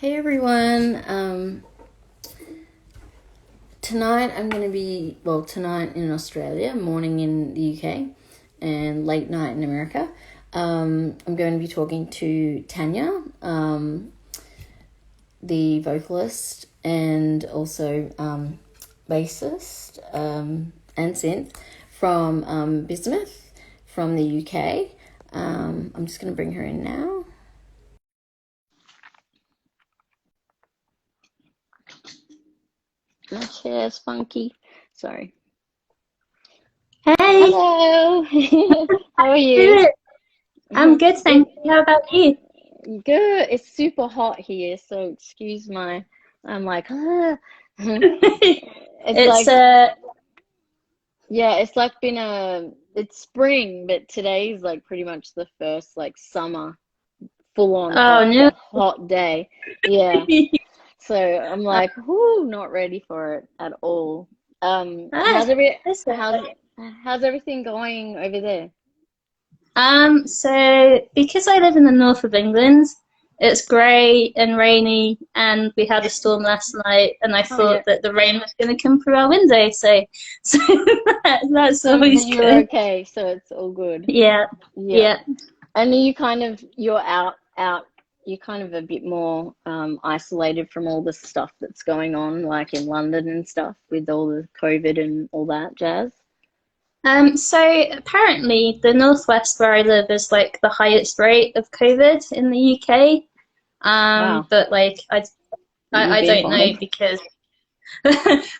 Hey everyone. Tonight I'm going to be, tonight in Australia, morning in the UK, and late night in America. I'm going to be talking to Tanya, the vocalist and also bassist and synth from Bismuth from the UK. I'm just going to bring her in now. My chair's funky. Sorry. Hey, Hello. How are you? good. I'm good, thank you. How about you? Good. It's super hot here, so excuse my. I'm like, ah. It's It's like, yeah, it's like been it's spring, but today's like pretty much the first like summer full on oh no. hot day. Yeah. So I'm Uh, like, whoo, not ready for it at all. ah, that's How's okay. how's everything going over there? So because I live in the north of England, it's grey and rainy, and we had a storm last night, and I Oh yeah. thought that the rain was going to come through our window, so that's But always you're good. okay, so it's all good. Yeah, Yeah. yeah. And you're out, you're kind of a bit more isolated from all the stuff that's going on, like in London and stuff, with all the COVID and all that jazz. So apparently the northwest where I live is like the highest rate of COVID in the UK. Wow, But like you've I been don't know fine. because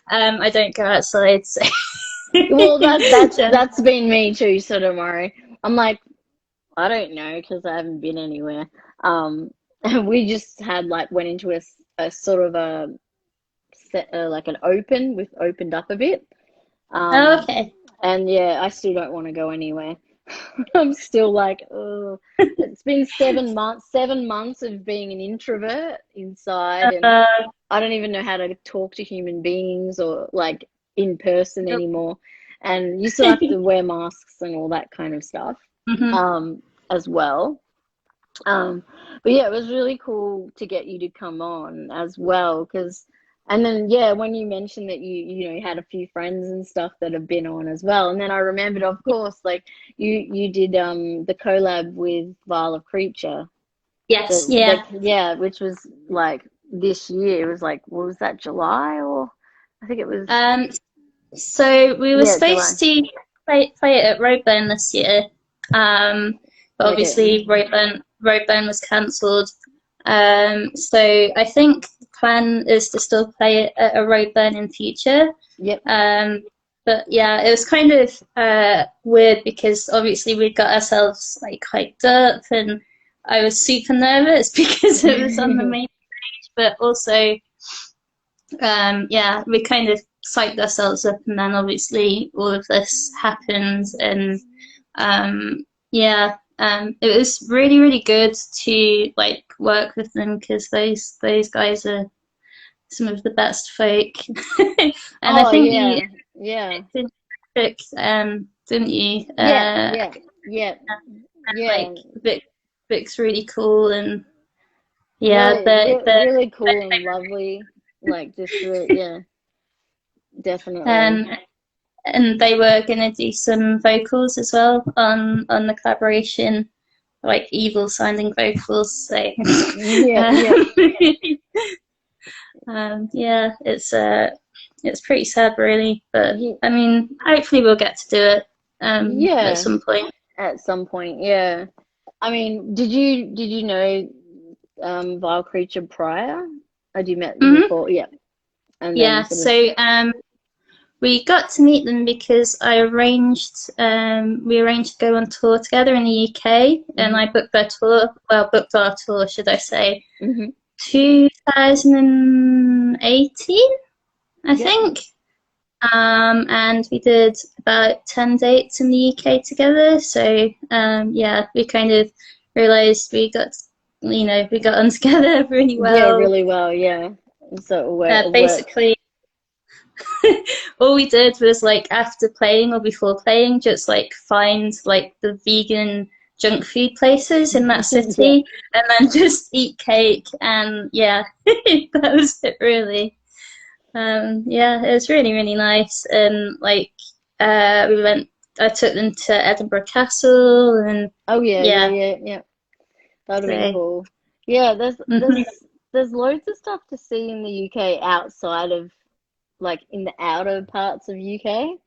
I don't go outside, so Well, Jen- that's been me too, so don't worry. I'm like, I don't know because I haven't been anywhere. We just had like went into a sort of a set, like an open, we've opened up a bit. oh, Um, okay. and yeah, I still don't want to go anywhere. I'm still like, oh, it's been 7 months, 7 months of being an introvert inside, and Uh, I don't even know how to talk to human beings or like in person anymore. And you still have to wear masks and all that kind of stuff, hmm as well. Um, but yeah, it was really cool to get you to come on as well, because, and then yeah, when you mentioned that you had a few friends and stuff that have been on as well, and then I remembered, of course, like you did the collab with Vile of Creature, Yes, yeah. yeah, which was like this year. It was like, what was that, July, or I think it was, Um, so we were yeah, July. supposed to play it at Roadburn this year, but Okay. obviously Roadburn was cancelled. So I think the plan is to still play it at a Roadburn in future. Yep. Um, but yeah, it was kind of weird because obviously we got ourselves like hyped up, and I was super nervous because it was on the main stage, but also yeah, we kind of psyched ourselves up, and then obviously all of this happened, and yeah, it was really really good to like work with them because those guys are some of the best folk, and I Oh think you yeah, yeah, took didn't you? yeah, yeah, yeah, Like yeah. Vic's really cool, and yeah, the Really cool and lovely. Like just really, yeah, definitely. um and they were gonna do some vocals as well on the collaboration, like evil sounding vocals. So Yeah, yeah, um, yeah, it's pretty sad really, but yeah, I mean, hopefully we'll get to do it at yeah. some point. At some point, yeah. I mean, did you know Vile Creature prior? Had you met them hmm before? Yeah, and then Yeah, sort of. so we got to meet them because we arranged to go on tour together in the UK, and Hmm. I booked their tour, well, booked our tour, should I say, Hmm. 2018, I Yep. think. And we did about 10 dates in the UK together. So, yeah, we kind of realized we got on together really Yeah, well. really well. Yeah. So it worked. Basically, all we did was like after playing or before playing, just like find like the vegan junk food places in that Yeah. city, and then just eat cake. And yeah, that was it really. Yeah, it was really, really nice. And like, we went, I took them to Edinburgh Castle, and Oh yeah, yeah, yeah, yeah, yeah. That'd have been so, cool. Yeah, there's hmm there's loads of stuff to see in the UK outside of like in the outer parts of UK.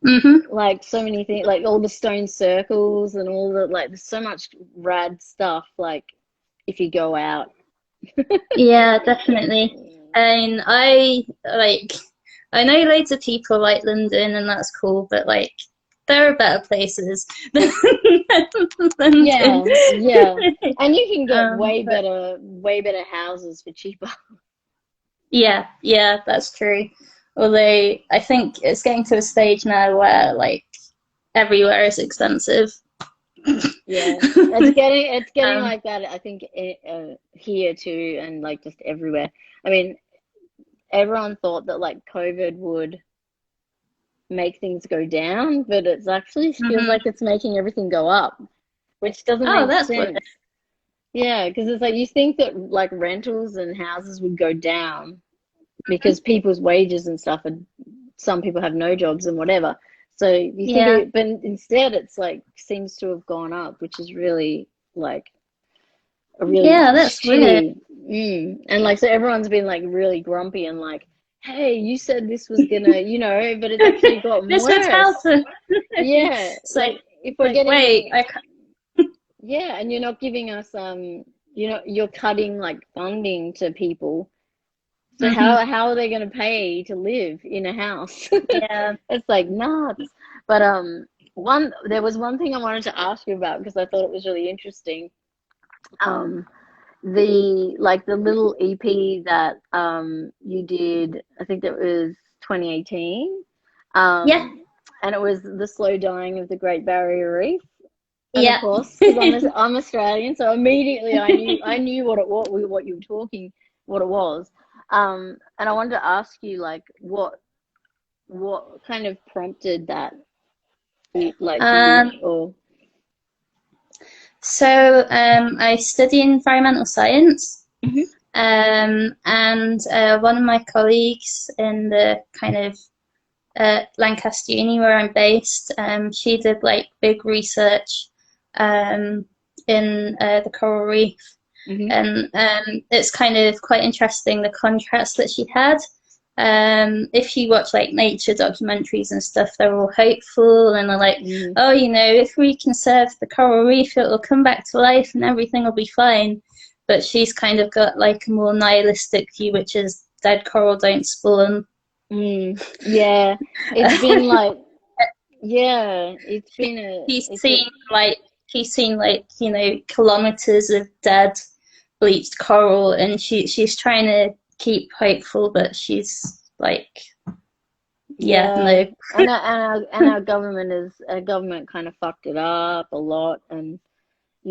hmm Like so many things, like all the stone circles and all the like. There's so much rad stuff. Like if you go out. yeah, definitely. And I know loads of people like London, and that's cool, but like, there are better places than London. Yeah, yeah. And you can get But way better houses for cheaper. yeah, yeah, that's true. Although I think it's getting to a stage now where like everywhere is expensive. Yeah, it's getting um, like that. I think here too, and like just everywhere. I mean, everyone thought that like COVID would make things go down, but it's actually feels mhm. like it's making everything go up, which doesn't Oh, make that's good. sense. Yeah, because it's like you think that like rentals and houses would go down because people's wages and stuff, and some people have no jobs and whatever. So you think Yeah, it, but instead it's like seems to have gone up, which is really like a really yeah, that's weird. shitty. And like so everyone's been like really grumpy and like, hey, you said this was gonna, but it's actually gotten This would help. worse. Yeah, It's like if we're like wait, getting, yeah, and you're not giving us you're cutting like funding to people. So hmm how are they going to pay to live in a house? yeah. It's like nuts. But there was one thing I wanted to ask you about because I thought it was really interesting. Um, the little EP that you did, I think that was 2018. Yeah, And it was the slow dying of the Great Barrier Reef. And of yeah. course, because I'm Australian, so immediately I knew what you were talking what it was. And I wanted to ask you like what kind of prompted that like Um, you or so I study environmental science, Mhm. and one of my colleagues in the kind of Lancaster Uni where I'm based, she did like big research in the coral reef, Mhm. and it's kind of quite interesting the contrast that she had. If you watch like nature documentaries and stuff, they're all hopeful and they're like, Mhm. oh, if we conserve the coral reef, it will come back to life and everything will be fine. But she's kind of got like a more nihilistic view, which is dead coral don't spawn. Yeah, it's been like yeah, it's been a she's it's a seen like she's seen like kilometers of dead bleached coral, and she's trying to keep hopeful, but she's like, yeah, yeah, no. and our government kind of fucked it up a lot and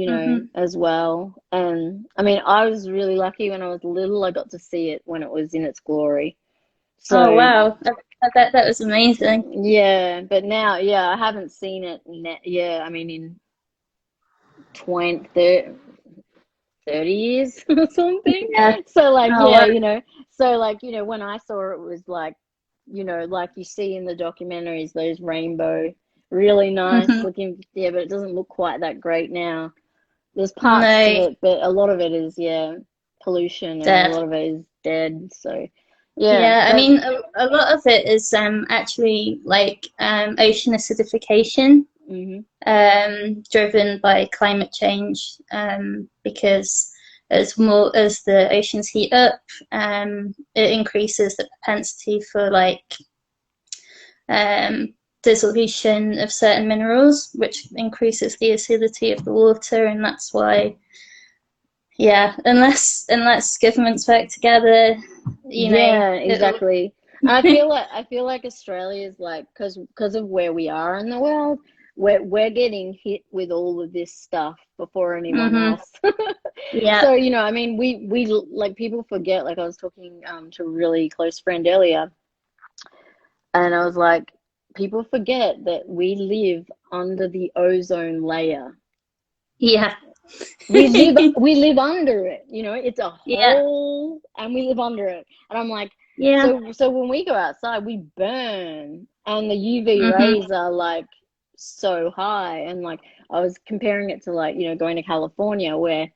hmm as well. And I mean, I was really lucky when I was little. I got to see it when it was in its glory. Oh So wow, I bet that was amazing. yeah, but now, yeah, I haven't seen it. Yeah, I mean, in 20, 30 years or something. Yeah. So like, Oh yeah, wow. when I saw it was like, like you see in the documentaries, those rainbow, really nice hmm looking. Yeah, but it doesn't look quite that great now. There's parts of No, it, but a lot of it is, yeah, pollution and a dead. lot of it is dead. So, yeah, Yeah, I but mean, a lot of it is actually like ocean acidification, hmm driven by climate change, because as the oceans heat up, it increases the propensity for like um, dissolution of certain minerals, which increases the acidity of the water, and that's why, yeah, unless governments work together, yeah, it'll. exactly. I feel like Australia is like because of where we are in the world, we're getting hit with all of this stuff before anyone hmm else. Yeah. So, I mean, we like people forget. Like I was talking to a really close friend earlier, and I was like, people forget that we live under the ozone layer. Yeah. We live under it, you know, it's a Yeah. hole and we live under it. And I'm like, Yeah. so when we go outside, we burn and the UV Mhm. rays are like so high. And like I was comparing it to like, you know, going to California where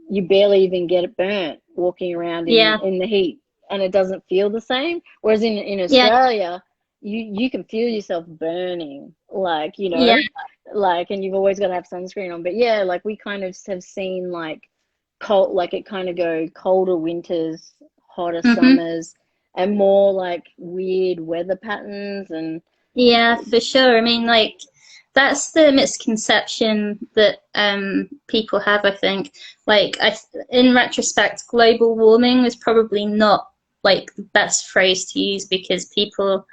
you barely even get it burnt walking around Yeah. in the heat and it doesn't feel the same. Whereas in Yeah. Australia, you can feel yourself burning, like, you Yeah. know, like, and you've always got to have sunscreen on. But yeah, like we kind of have seen like cold, like it kind of go colder winters, hotter Mhm. summers, and more like weird weather patterns and Yeah, for sure. I mean, like, that's the misconception that people have, I think. Like, in retrospect, global warming was probably not like the best phrase to use because people,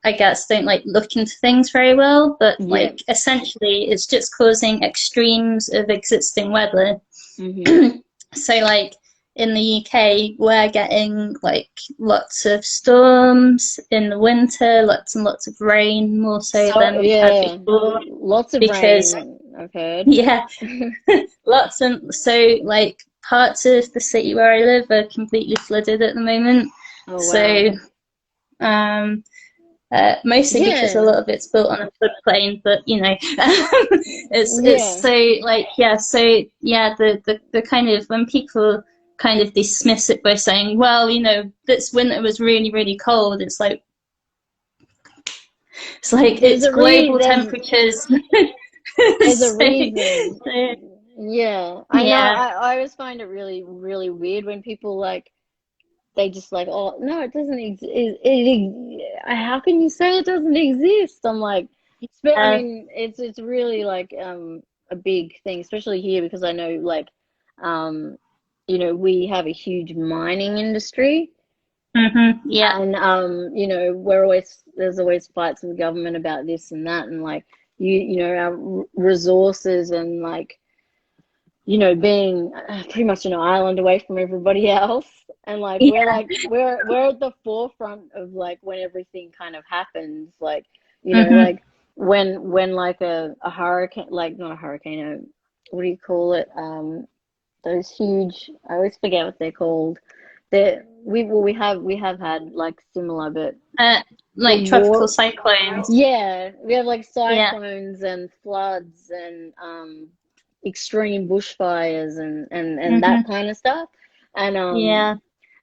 I guess, don't like look into things very well. But yeah. like, essentially, it's just causing extremes of existing weather. Hmm. So like in the UK, we're getting like lots of storms in the winter, lots and lots of rain, more so So than we've had yeah, before. lots of Because rain, I've heard. yeah, lots and so like parts of the city where I live are completely flooded at the moment. Oh wow. So um, mostly because a Yeah. lot of it's built on a floodplain, but you know, it's Yeah. so like yeah, so yeah, the kind of when people kind of dismiss it by saying, well, you know, this winter was really really cold. It's like There's it's a global reason. temperatures. There's a so, reason. so Yeah. I know. yeah, I always find it really, really weird when people like they just like, oh no, it doesn't exist. How can you say it doesn't exist? I'm like, I uh, mean, it's really like a big thing, especially here because I know like um you know we have a huge mining industry. yeah, And you know, we're always there's always fights with the government about this and that, and like you know, our resources and like you know, being pretty much an island away from everybody else, and yeah, we're at the forefront of like when everything kind of happens, like you know, hmm like when like a hurricane, like not a hurricane, what do you call it? Those huge, I always forget what they're called. We have had like similar, uh, but like tropical war. cyclones. Yeah, we have like Yeah, cyclones and floods and extreme bushfires and that hmm kind of stuff. And yeah,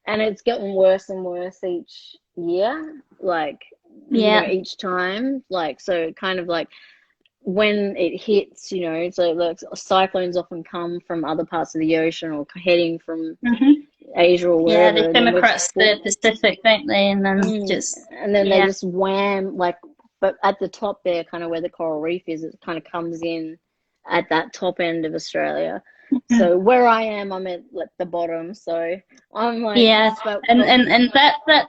and it's getting worse and worse each year, like you know, yeah. each time. Like so kind of like when it hits, you know, so like cyclones often come from other parts of the ocean or heading from hmm Asia or Yeah, wherever, they and come then we're across the Pacific, don't they? And then just and then they yeah. just wham like, but at the top there, kind of where the coral reef is, it kind of comes in at that top end of Australia. Mhm. So where I am, I'm at like the bottom. So I'm like, Yeah, and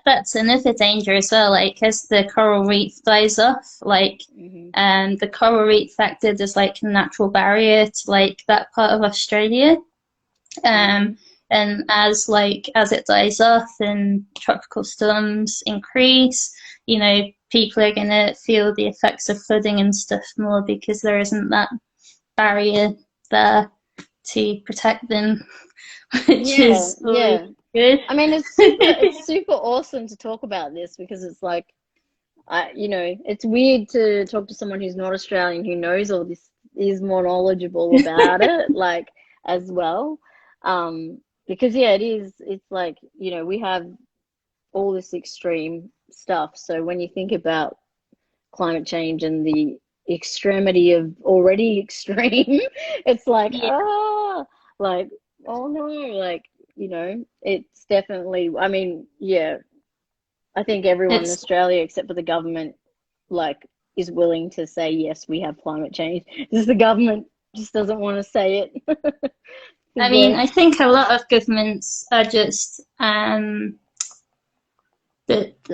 that's another danger as well. Like as the coral reef dies off, like mhm, the coral reef acted as like a natural barrier to like that part of Australia. Um, mhm, and as it dies off and tropical storms increase, you know, people are gonna feel the effects of flooding and stuff more because there isn't that barrier there to protect them, which yeah, is always yeah. good. I mean, it's super awesome to talk about this because it's like, you know, it's weird to talk to someone who's not Australian who knows all this, is more knowledgeable about it, like as well. Because yeah, it is. It's like you know we have all this extreme stuff. So when you think about climate change and the extremity of already extreme, it's like Yeah, like oh no, like you know, it's definitely. I mean, yeah, I think everyone in it's. Australia, except for the government, like is willing to say yes, we have climate change. Just the government just doesn't want to say it I because mean, they. I think a lot of governments are just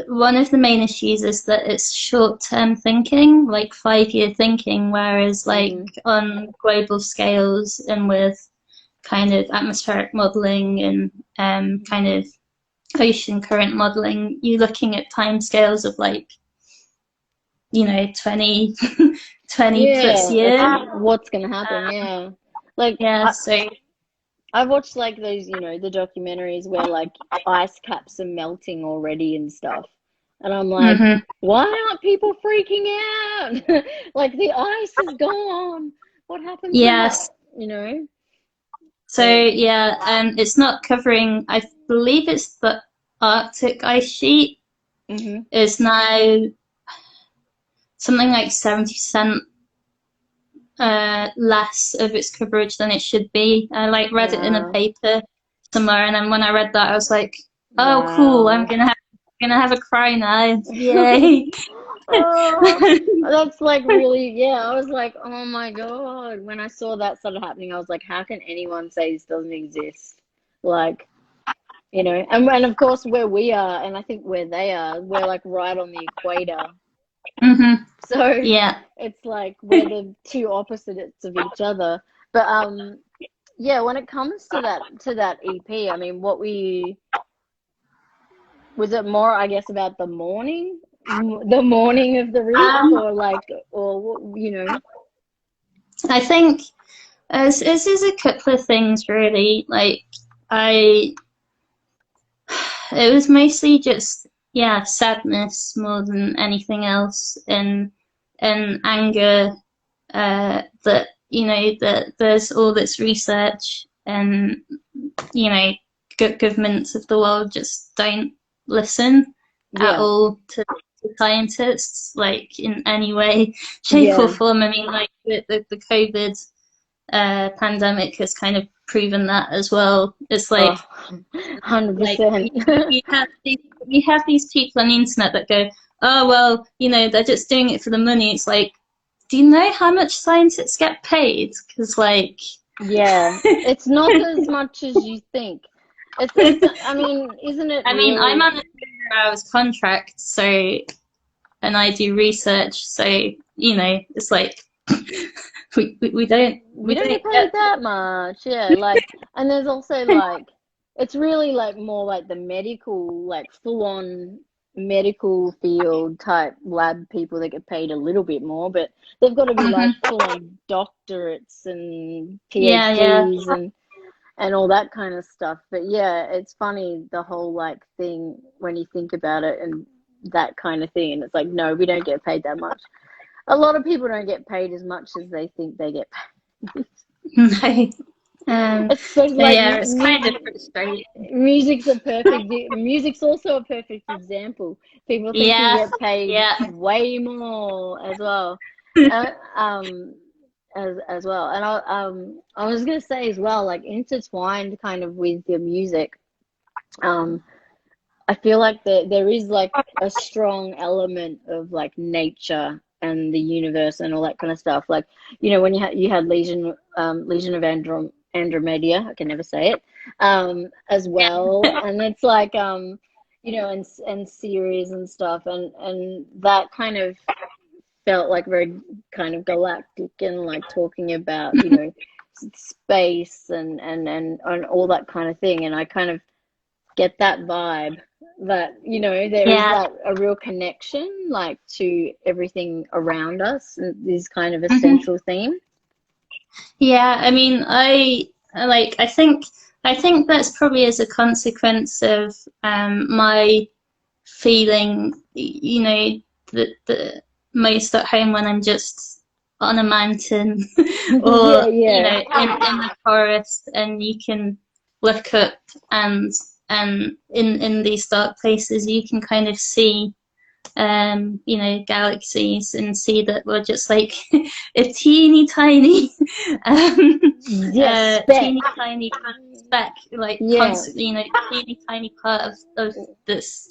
one of the main issues is that it's short-term thinking, like 5-year thinking, whereas like Hmm. on global scales and with kind of atmospheric modeling and kind of ocean current modeling, you're looking at timescales of like 20, 20 plus Yeah, years. what's gonna happen, yeah. Like Yeah, so I've watched like those, the documentaries where like ice caps are melting already and stuff. And I'm like, mhm. why aren't people freaking out? Like the ice is gone. What happened to that? Yes. You know? So But yeah, it's not covering. I believe it's the Arctic ice sheet hmm is now something like 70% less of its coverage than it should be. I like read it in a wow. paper somewhere, and then when I read that, I was like, "Oh, cool! Wow. Gonna have a cry now! Yay!" Oh, that's like really, yeah. I was like, oh my God. When I saw that started happening, I was like, how can anyone say this doesn't exist? Like, and of course where we are, and I think where they are, we're like right on the equator. hmm So Yeah. it's like we're the two opposites of each other. But yeah, when it comes to that EP, I mean, was it more, I guess, about the morning of the riff, Um, or like, or. I think as is a couple of things really. Like I, it was mostly just yeah sadness more than anything else, and anger that that there's all this research and governments of the world just don't listen at Yeah, all to scientists like in any way shape or yeah. form. I mean like the COVID pandemic has kind of proven that as well. It's Oh, like 100%. you have these people on the internet that go, oh well, they're just doing it for the money. It's like, do you know how much scientists get paid? Because like, Yeah, it's not as much as you think. It's I mean, isn't it I mean, I'm really? on a 0 hours contract, so and I do research, so it's like we don't We we don't get don't paid get. that much. Yeah, like, and there's also like, it's really like more like the medical, like full on medical field type lab people that get paid a little bit more, but they've got to be like Mhm. full on doctorates and Yeah, yeah, PhDs and all that kind of stuff. But yeah, it's funny the whole like thing when you think about it and that kind of thing. And it's like, no, we don't get paid that much. A lot of people don't get paid as much as they think they get paid. no. Especially But like yeah, it's kind of frustrating. music's also a perfect example. People think you Yeah, get paid yeah. way more as well. Uh, um, as well. And I was gonna say as well, like intertwined kind of with the music. Um, I feel like there is like a strong element of like nature and the universe and all that kind of stuff. Like, when you had Legion of Andromeda, I can never say it, as well. And it's like and series and stuff, and that kind of felt like very kind of galactic and like talking about space and all that kind of thing. And I kind of get that vibe that there is Yeah. that a real connection like to everything around us, and this kind of a hmm central theme. Yeah, I mean, I think that's probably as a consequence of my feeling, that most at home when I'm just on a mountain Yeah, or yeah, in the forest, and you can look up and in these dark places you can kind of see galaxies and see that we're just like a teeny tiny, um, yes, teeny spec. tiny kind of speck, like Yeah, constantly, teeny tiny part of this,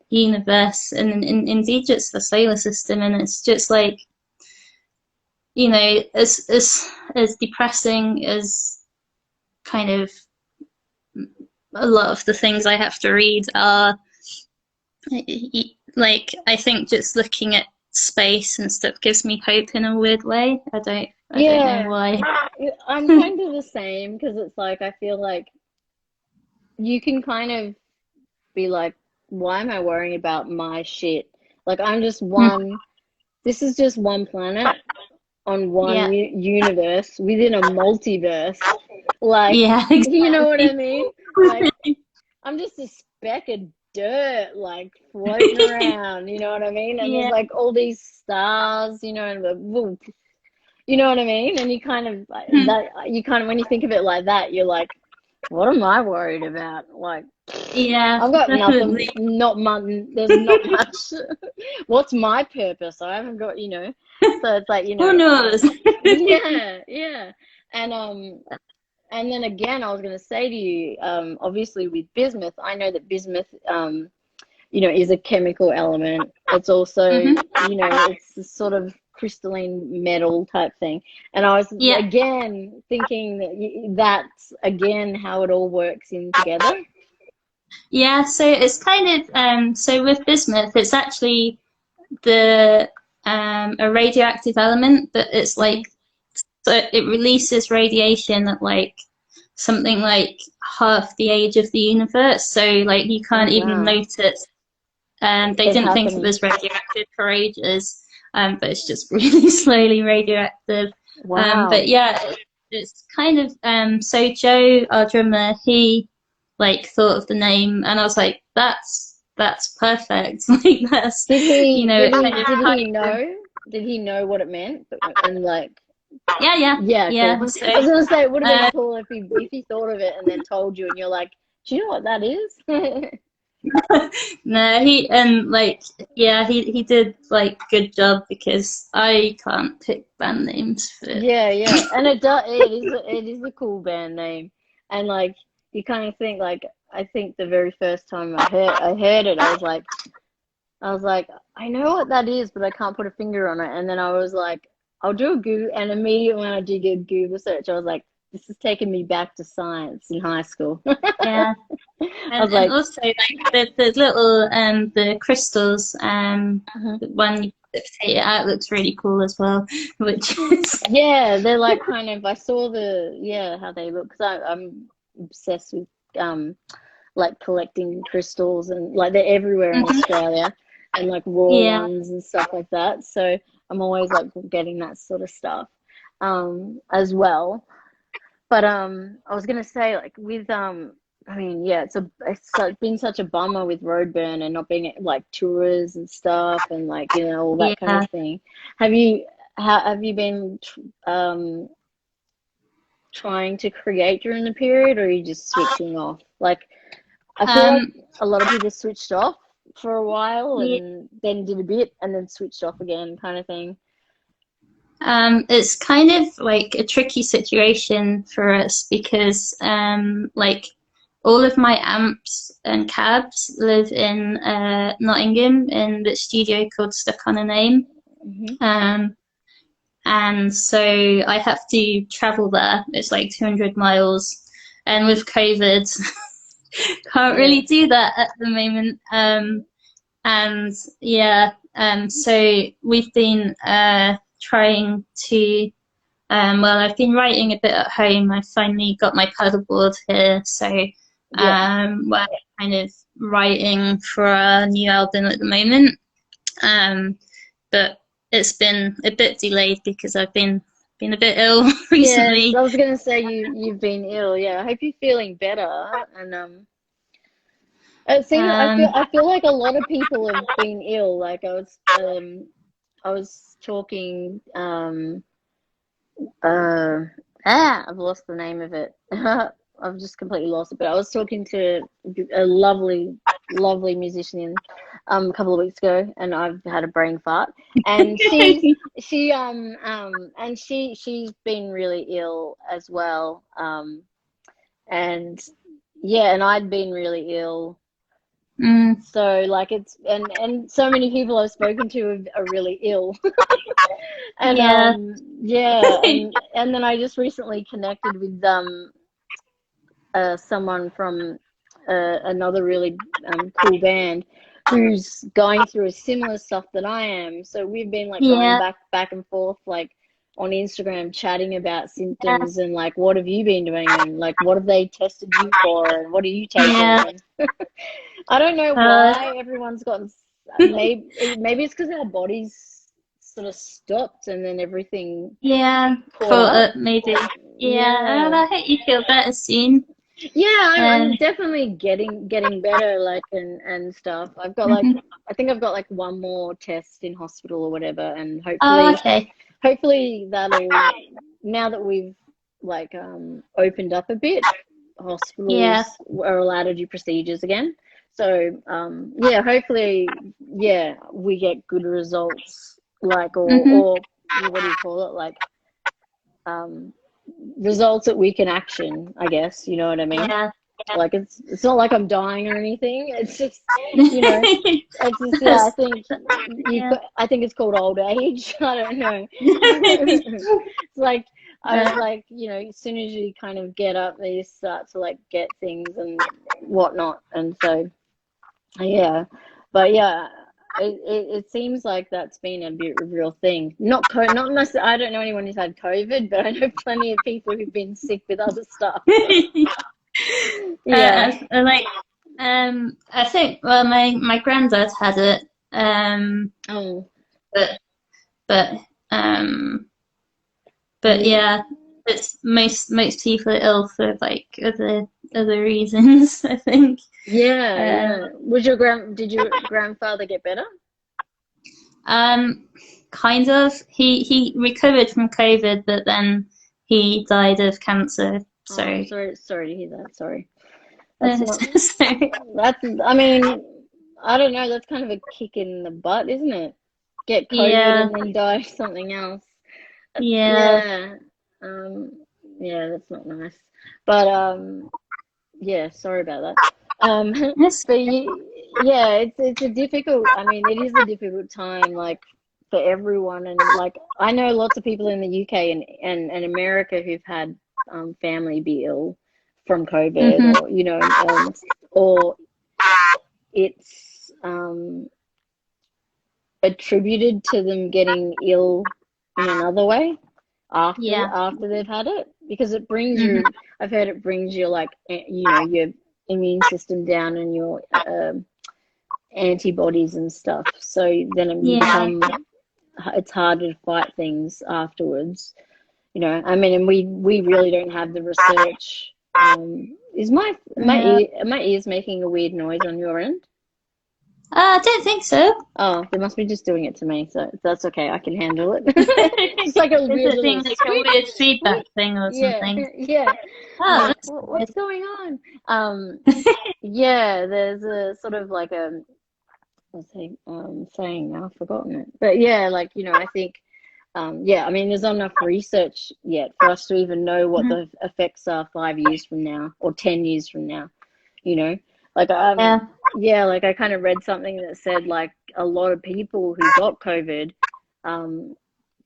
universe, and indeed just the solar system. And it's just like, as depressing as kind of a lot of the things I have to read are. Like I think just looking at space and stuff gives me hope in a weird way. I don't know yeah. why. I'm kind of the same because it's like I feel like you can kind of be like, why am I worrying about my shit? Like I'm just one. this is just one planet on one Yeah. universe within a multiverse. Like, Yeah, you know what I exactly. mean? Like, I'm just a speck of dirt, like floating around, you know what I mean? And there's Yeah. like all these stars, you know, and you know what I mean? And you kind of Mhm. that you kind of when you think of it like that, you're like, what am I worried about? Like, Yeah, I've got nothing, definitely. not much. There's not much. What's my purpose? I haven't got, you know. So it's like, you Who know, knows? yeah, yeah. And and then again, I was going to say to you, obviously with bismuth, I know that bismuth, you know, is a chemical element. It's also, Hmm. you know, it's a sort of crystalline metal type thing. And I was Yeah. again thinking that that's again how it all works in together. Yeah, so it's kind of so with bismuth, it's actually the a radioactive element, but it's Hmm. like so it releases radiation at like something like half the age of the universe. So like you Oh, can't even wow. notice. They It didn't think it happening. was radioactive for ages, but it's just really slowly radioactive. But Wow. yeah, it's kind of so Joe, our drummer, he like thought of the name, and I was like, that's perfect. Like that's Did you he know did it he kind of did ties he in. know? Did he know what it meant? And like, Yeah, yeah, yeah, cool. yeah. So I was gonna say it would have been uh, cool if he thought of it and then told you, and you're like, do you know what that is? no, he and like yeah, he did like good job because I can't pick band names for. Yeah, yeah, and it is a cool band name, and like you kind of think like I think the very first time I heard it, I was like I know what that is, but I can't put a finger on it, and then I was like I'll do a Google, and immediately when I did a Google search, I was like this is taking me back to science in high school. Yeah. I was And like, also like the little the crystals mhm. when you take it out looks really cool as well, which is Yeah, they're like kind of I saw the yeah how they look because I'm obsessed with um like collecting crystals and like they're everywhere in Mhm. Australia and like raw Yeah. ones and stuff like that. So I'm always like getting that sort of stuff as well. But I was gonna say like with I mean yeah been such a bummer with Roadburn and not being like tours and stuff and like you know all that kind of Yeah. thing. Have you have you been um trying to create during the period or are you just switching off? Like I feel like Um a lot of people switched off for a while yeah. and then did a bit and then switched off again, kind of thing. It's kind of like a tricky situation for us because like all of my amps and cabs live in Nottingham in the studio called Stuck on a Name. Hmm. Um, and so I have to travel there. It's like 200 miles, and with COVID, can't really Yeah. do that at the moment. And yeah, so we've been trying to. Well, I've been writing a bit at home. I finally got my paddleboard here, so Yeah. we're kind of writing for a new album at the moment. But it's been a bit delayed because I've been a bit ill Yes, recently. I was gonna say you've been ill. Yeah, I hope you're feeling better. And it seems Um, I feel like a lot of people have been ill. Like I was talking Uh, I've lost the name of it. I've just completely lost it. But I was talking to a lovely musician a couple of weeks ago, and I've had a brain fart. And she's been really ill as well. And yeah, and I'd been really ill. mm, So like it's and so many people I've spoken to are really ill. And yeah, yeah, and then I just recently connected with someone from another really cool band who's going through a similar stuff that I am. So we've been like going yeah, back and forth like on Instagram chatting about yeah, symptoms and like what have you been doing and like what have they tested you for and what are you yeah. taking and I don't know Uh, why everyone's gotten maybe it's because our bodies sort of stopped and then everything Yeah, caught caught up. up maybe. Yeah, Yeah. I hope you feel better soon. Yeah, Um, I'm definitely getting better, like and stuff. I've got like mhm. I think I've got like one more test in hospital or whatever, and Oh, hopefully okay. that'll now that we've like opened up a bit, Yeah. hospitals are allowed to do procedures again. So yeah, hopefully yeah we get good results, like Mhm. or what do you call it, like um results that we can action, I guess, you know what I mean? Yeah. Like it's not like I'm dying or anything. It's just, you know, it's just yeah, I think Yeah. I think it's called old age. I don't know. It's like I was Uh, like, you know, as soon as you kind of get up, you start to like get things and whatnot. And so yeah, but yeah, it seems like that's been a bit of a real thing. Not necessarily. I don't know anyone who's had COVID, but I know plenty of people who've been sick with other stuff. Yeah. like, I think, well, my granddad had it, Oh, but but um, but you, yeah, it's most people are ill for like other reasons, I think. yeah, Um, yeah. Did your grandfather get better? um, kind of. He recovered from COVID, but then he died of cancer. Oh, So, sorry to hear that. Sorry. That's not, so I mean, I don't know. That's kind of a kick in the butt, isn't it? Get COVID yeah, and then die of something else. yeah. Yeah. Um, yeah, that's not nice. But yeah, sorry about that. Yes. But yeah, it's a difficult. I mean, it is a difficult time, like for everyone, and like I know lots of people in the UK and America who've had family be ill from COVID, Mhm. or you know, or it's attributed to them getting ill in another way Yeah. after they've had it, because it brings Mhm. your I've heard it brings your like you know your immune system down and your antibodies and stuff, so then you Yeah. become it's harder to fight things afterwards, you know. I mean, and we really don't have the research. Is Yeah. my ears making a weird noise on your end? I don't think so. Oh, they must be just doing it to me, so that's okay. I can handle it. Is It's like a weird it little being like a squeak, weird feedback squeak. thing or Yeah, something? yeah. I'm Oh, like, that's What's going on?" Yeah, there's a sort of like a what's he saying now? I've forgotten it. But yeah, like you know, I think yeah, I mean, there's not enough research yet for us to even know what weird. the effects are 5 years from now or 10 years from now. You know, like Yeah. yeah, like I kind of read something that said like a lot of people who got COVID um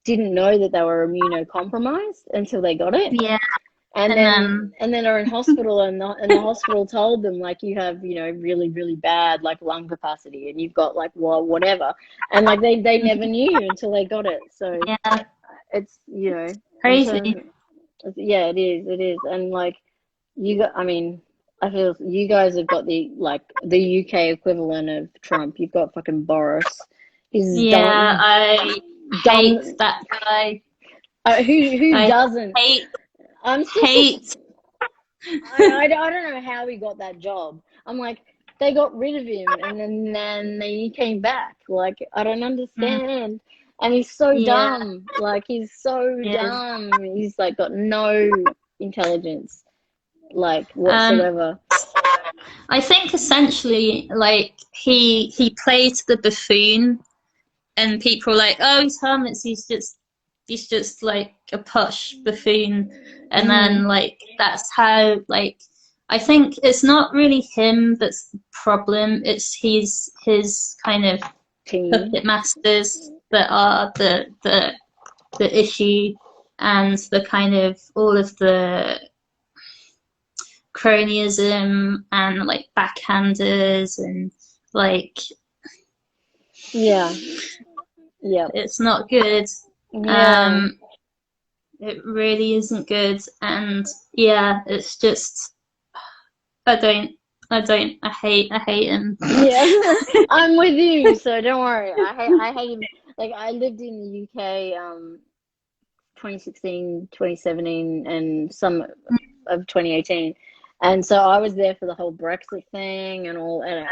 didn't know that they were immunocompromised until they got it, Yeah. and And then then are in hospital, and the hospital told them like you have, you know, really bad like lung capacity and you've got like well whatever, and like they never knew until they got it. So yeah, it's, you know, in terms crazy. of, yeah, it is, and like you got, I mean, I feel you guys have got the like the UK equivalent of Trump. You've got fucking Boris. He's Yeah, I hate done. that guy. Who I doesn't? hate I'm still hate. I don't know how he got that job. I'm like, they got rid of him and then he came back. Like, I don't Mm, understand. And he's so yeah, dumb. Like, he's so it is. dumb. He's like got no intelligence, like Um, whatsoever. I think essentially, like he played the buffoon, and people were like, "Oh, he's harmless. He's just like a posh buffoon," and Hmm. then like that's how like I think it's not really him that's the problem. It's his kind of Team. puppet masters that are the issue, and the kind of all of the cronyism and like backhanders and like Yeah. Yep. it's not good. Yeah. Um, it really isn't good, and yeah, it's just I don't, I hate him. Yeah. I'm with you, so don't worry. I hate him. like I lived in the UK 2016, 2017, and some of 2018. And so I was there for the whole Brexit thing and all, and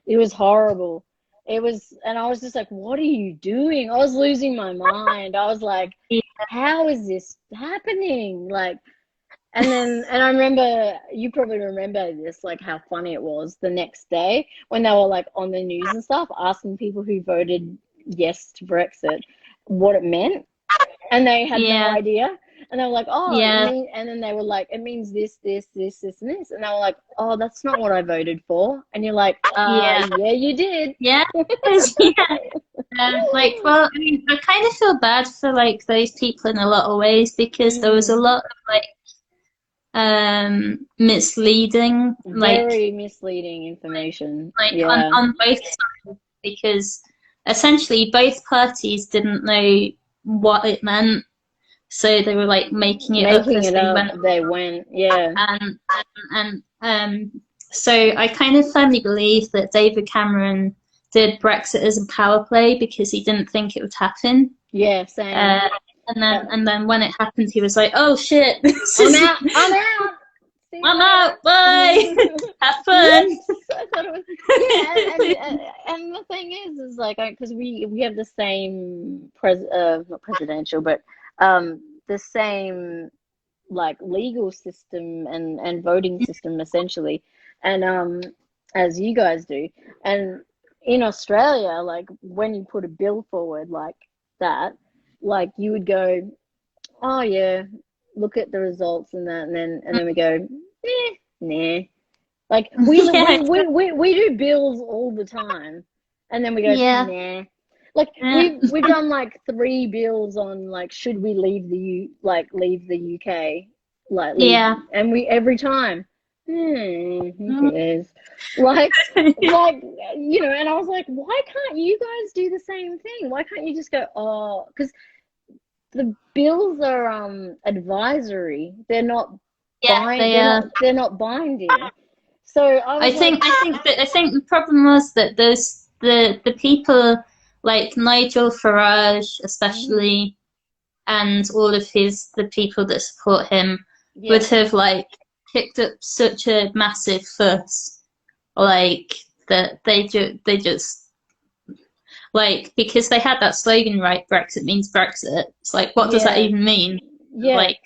it was horrible. It was, and I was just like, what are you doing? I was losing my mind. I was like, Yeah. how is this happening? Like, and I remember, you probably remember this, like how funny it was the next day when they were like on the news and stuff asking people who voted yes to Brexit what it meant, and they had no Yeah. idea. And they were like, oh, it Yeah. mean, and then they were like, it means this, this, this, this, and this. And they were like, oh, that's not what I voted for. And you're like, Yeah. yeah, you did. Yeah. Yeah. Like, well, I mean, I kind of feel bad for like those people in a lot of ways because there was a Mm, lot of like misleading, very misleading information. like Yeah. on both sides because essentially both parties didn't know what it meant, so they were like making it up Making as it they up, went, they went. Yeah. and so I kind of firmly believe that David Cameron did Brexit as a power play because he didn't think it would happen. Yeah, same. Uh, Uh, and then when it happened, he was like, "Oh shit, this I'm is out. I'm out. See you I'm out. Bye. later. Have Yes, fun." I thought it was. Yeah, and the thing is like, because we have the same not presidential, but the same like legal system and voting system essentially, and as you guys do, and in Australia, like when you put a bill forward like that, like you would go, oh yeah, look at the results and that, and then we go, nah. Like Yeah, we do bills all the time, and then we go, yeah, nah. Like yeah, we've done like 3 bills on like should we leave leave the UK, like leave, yeah. and we every time, who cares? Like like and I was like, why can't you guys do the same thing? Why can't you just go, oh, because the bills are advisory. They're not Yeah, they they're not binding. So I was like, I think the problem was that there's the people like Nigel Farage, mm, especially, and all of the people that support him would yeah, have like kicked up such a massive fuss, like that they just like because they had that slogan, right? Brexit means Brexit. It's like, what does that yeah, even mean? yeah, Like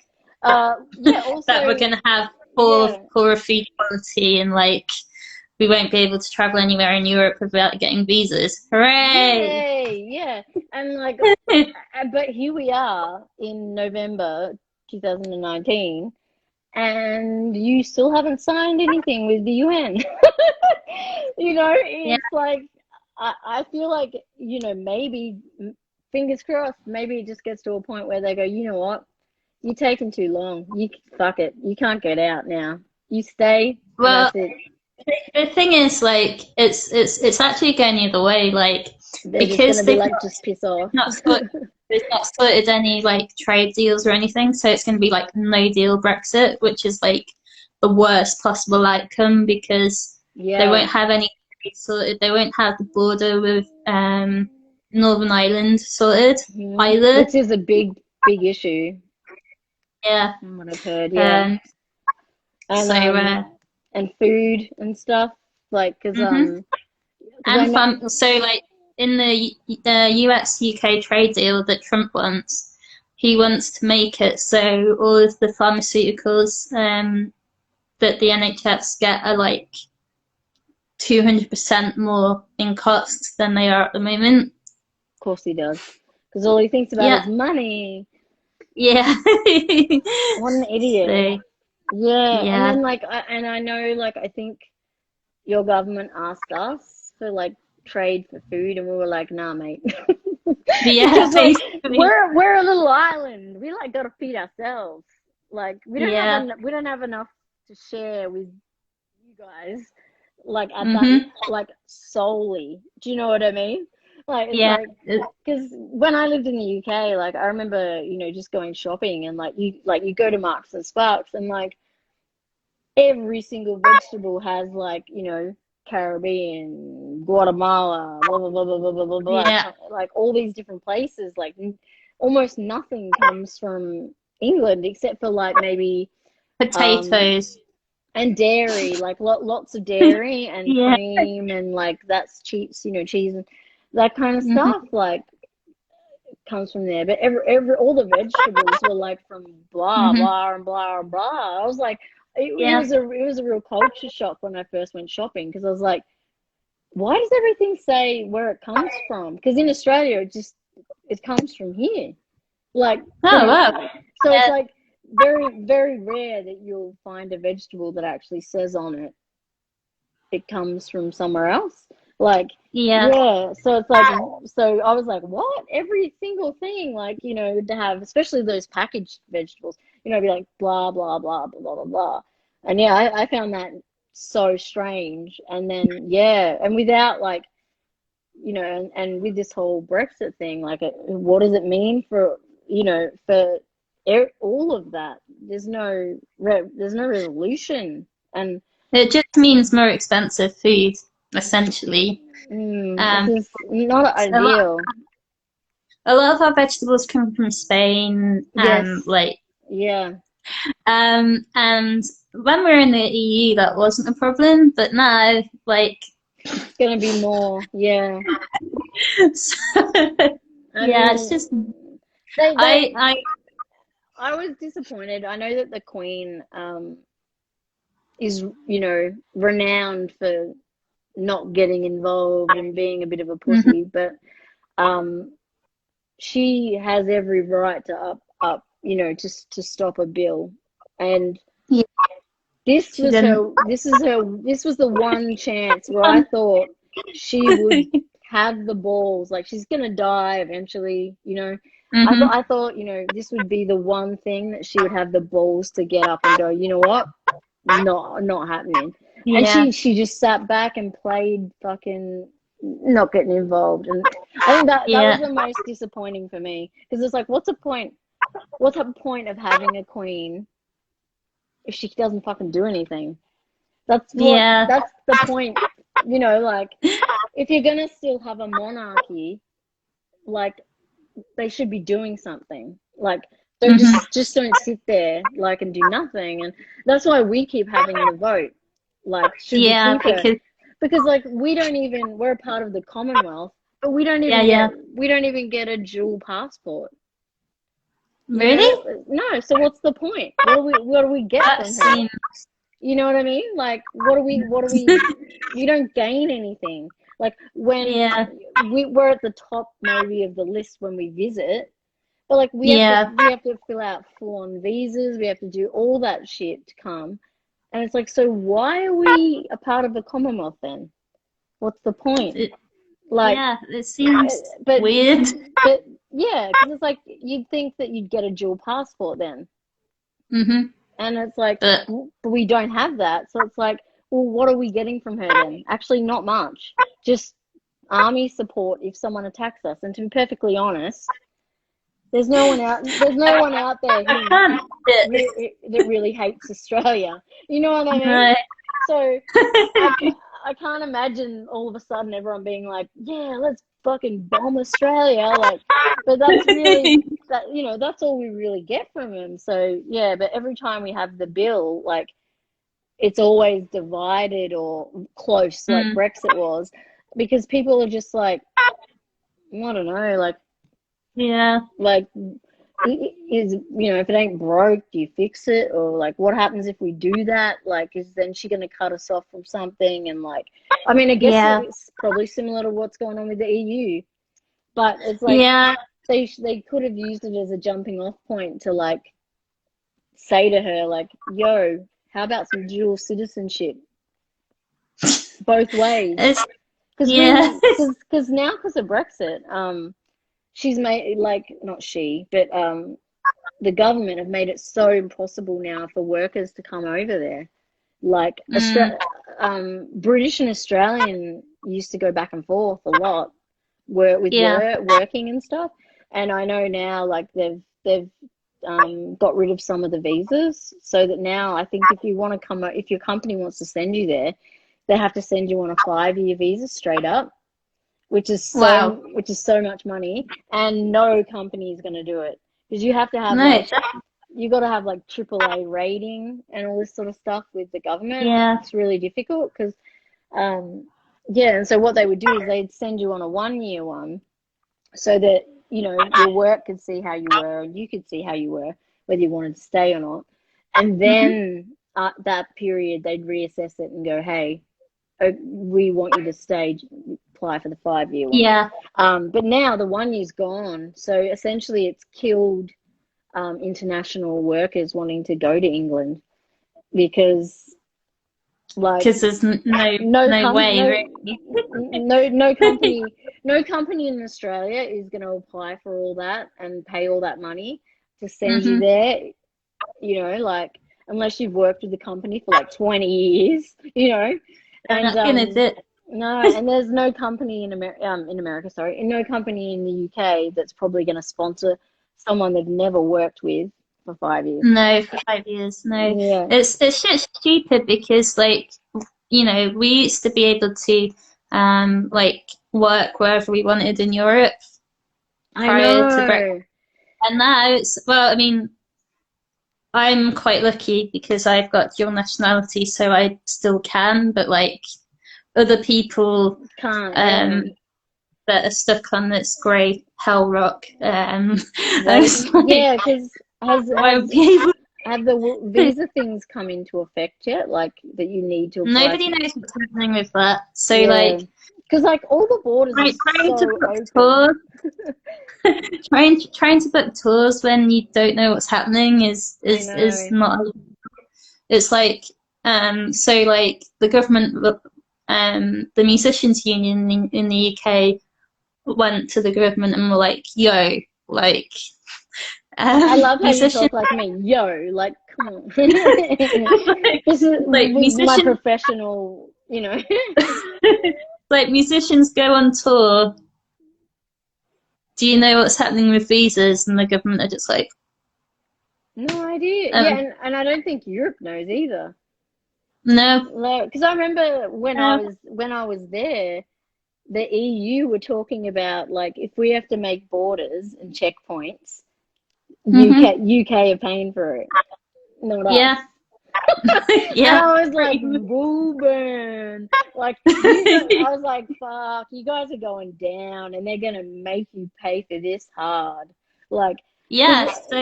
yeah. that we're Also, gonna have yeah, poorer food quality and like we won't be able to travel anywhere in Europe without getting visas. Hooray! yay, yeah, and like, but here we are in November 2019, and you still haven't signed anything with the UN. Yeah, It's like I feel like, maybe fingers crossed, maybe it just gets to a point where they go, you know what? You're taking too long. You fuck it. You can't get out now. You stay, and well, that's it. the thing is, like, it's actually going the other way, like, They're just because gonna be like, just piss off. they've not sorted any like trade deals or anything, so it's going to be like no deal Brexit, which is like the worst possible outcome because they Yeah. won't have any trade sorted. They won't have the border with Northern Ireland sorted either. Which is a big issue Yeah. from what I've heard. Yeah. Um. And So. and food and stuff, like, Mhm. because I And know. so like in the US UK trade deal that Trump wants, he wants to make it so all of the pharmaceuticals that the NHS get are like 200% more in cost than they are at the moment. Of course he does, because all he thinks about Yeah, is money. yeah. What an idiot. So Yeah, and yeah, then like, I know, like, I think your government asked us for like trade for food, and we were like, nah, mate, yeah, because like basically, we're a little island. We like got to feed ourselves. Like yeah. we don't have enough to share with you guys. Like at that, Mhm. like solely. Do you know what I mean? Like it's Yeah. like, because when I lived in the UK, like I remember, just going shopping, and like you go to Marks and Sparks, and like every single vegetable has like, Caribbean, Guatemala, blah blah blah blah blah blah blah blah, Yeah. like all these different places. Like almost nothing comes from England except for like maybe um Potatoes. and dairy, like lots of dairy and Yeah. cream and like that's cheese, cheese and that kind of Hmm. stuff. Like comes from there. But every all the vegetables were like from blah Hmm. blah and blah blah. I was like, it Yeah. was a real culture shock when I first went shopping because I was like, why does everything say where it comes from? Because in Australia, it comes from here, like Oh pretty much. wow. So it's Yeah. like very very rare that you'll find a vegetable that actually says on it it comes from somewhere else. Like, Yeah. yeah. So it's like, so I was like, what? Every single thing, like, to have, especially those packaged vegetables, be like blah, blah, blah, blah, blah, blah, blah. And yeah, I found that so strange. And then, yeah, and without like, and with this whole Brexit thing, like, what does it mean for, for all of that? There's no resolution. And It just means more expensive food, essentially. This Um, is not a lot, ideal. a lot of our vegetables come from Spain, Yes. like, Yeah. and when we were in the EU, that wasn't a problem, but now, like, It's gonna be more. Yeah. so, I yeah, it's mean, just, they I, I was disappointed. I know that the Queen is, renowned for not getting involved and being a bit of a mhm, pussy, but um she has every right to up, just to stop a bill. And yeah, she didn't. this was the one chance where I thought she would have the balls. Like she's gonna die eventually, Hmm. I thought, this would be the one thing that she would have the balls to get up and go, you know what? Not happening. And Yeah, she just sat back and played fucking not getting involved. And I think that was yeah, the most disappointing for me because it's like, what's the point? What's the point of having a queen if she doesn't fucking do anything? yeah, That's the point, like if you're gonna still have a monarchy, like they should be doing something. Like don't hmm, don't sit there like and do nothing. And that's why we keep having the vote. Like, should we yeah, keep her? because, Because like we're a part of the Commonwealth, but yeah, yeah. we don't even get a dual passport. Really? No. So what's the point? What do we get That from her? seems, You know what I mean? Like, we don't gain anything. Like, when yeah, we're at the top maybe of the list when we visit, but like, yeah. we have to fill out full on visas, we have to do all that shit to come. And it's like, so why are we a part of the Commonwealth then? What's the point? It, Like, yeah, it seems but, weird. but yeah, because it's like, you'd think that you'd get a dual passport then. Hmm. And it's like, But but we don't have that. So it's like, well, what are we getting from her then? Actually, not much. Just army support if someone attacks us. And to be perfectly honest, there's no one out there I can't. that really hates Australia. You know what I mean? Right. So I can't imagine all of a sudden everyone being like, yeah, let's fucking bomb Australia. Like, but that's really that's all we really get from them. So yeah, but every time we have the bill, like it's always divided or close, like Mm, Brexit was, because people are just like, I don't know, yeah, like is if it ain't broke, do you fix it? Or like what happens if we do that? Like is then she gonna cut us off from something? And like I mean I guess yeah, it's probably similar to what's going on with the EU, but it's like yeah, they could have used it as a jumping off point to like say to her like, yo, how about some dual citizenship both ways? it's Because yeah, now because of Brexit, she's made like not she, but the government have made it so impossible now for workers to come over there. Like mm, British and Australian used to go back and forth a lot, with yeah, working and stuff. And I know now, like they've got rid of some of the visas, so that now I think if you want to come, if your company wants to send you there, they have to send you on a 5-year visa straight up, Wow. which is so much money, and no company is going to do it because you have to have No. like you got to have like AAA rating and all this sort of stuff with the government. Yeah. It's really difficult because yeah, and so what they would do is they'd send you on a 1-year one so that your work could see how you were and you could see how you were, whether you wanted to stay or not. And Hmm. then that period they'd reassess it and go, hey, we want you to stay, apply for the 5-year one. Yeah. But now the 1 year's gone, so essentially it's killed international workers wanting to go to England because like Because there's no no no com way no really. no company in Australia is going to apply for all that and pay all that money to send you Hmm. there, like unless you've worked with the company for like 20 years, They're and not gonna do it. no, and there's no company in America, sorry, and no company in the UK that's probably going to sponsor someone they've never worked with for 5 years. No, for 5 years. No, Yeah, it's just stupid because like we used to be able to like work wherever we wanted in Europe I prior to Brexit, know. and now it's well, I mean, I'm quite lucky because I've got dual nationality, so I still can, but like other people Can't, yeah. um that are stuck on this grey hell rock, They, it's like yeah, because I won't be able have the to. visa things come into effect yet? Like that you need to apply Nobody for? knows what's happening with that. So Yeah, like because like all the borders are trying to so book open. tours, trying to book tours when you don't know what's happening I is know. not. It's like so like the government, the musicians union in the UK went to the government and were like, yo, like I love how you musicians talk like me. Yo, like, come on. like, This is like my musicians professional. like musicians go on tour. Do you know what's happening with visas? And the government are just like, No idea. Yeah, um, and I don't think Europe knows either. no, Like, because I remember no, when I was there, the EU were talking about like if we have to make borders and checkpoints, mm-hmm, UK are paying for it, not us. yeah, And yeah, I was like, pretty much. bull burn. Like you got, I was like, fuck, you guys are going down, and they're gonna make you pay for this hard. Like, because Yeah, so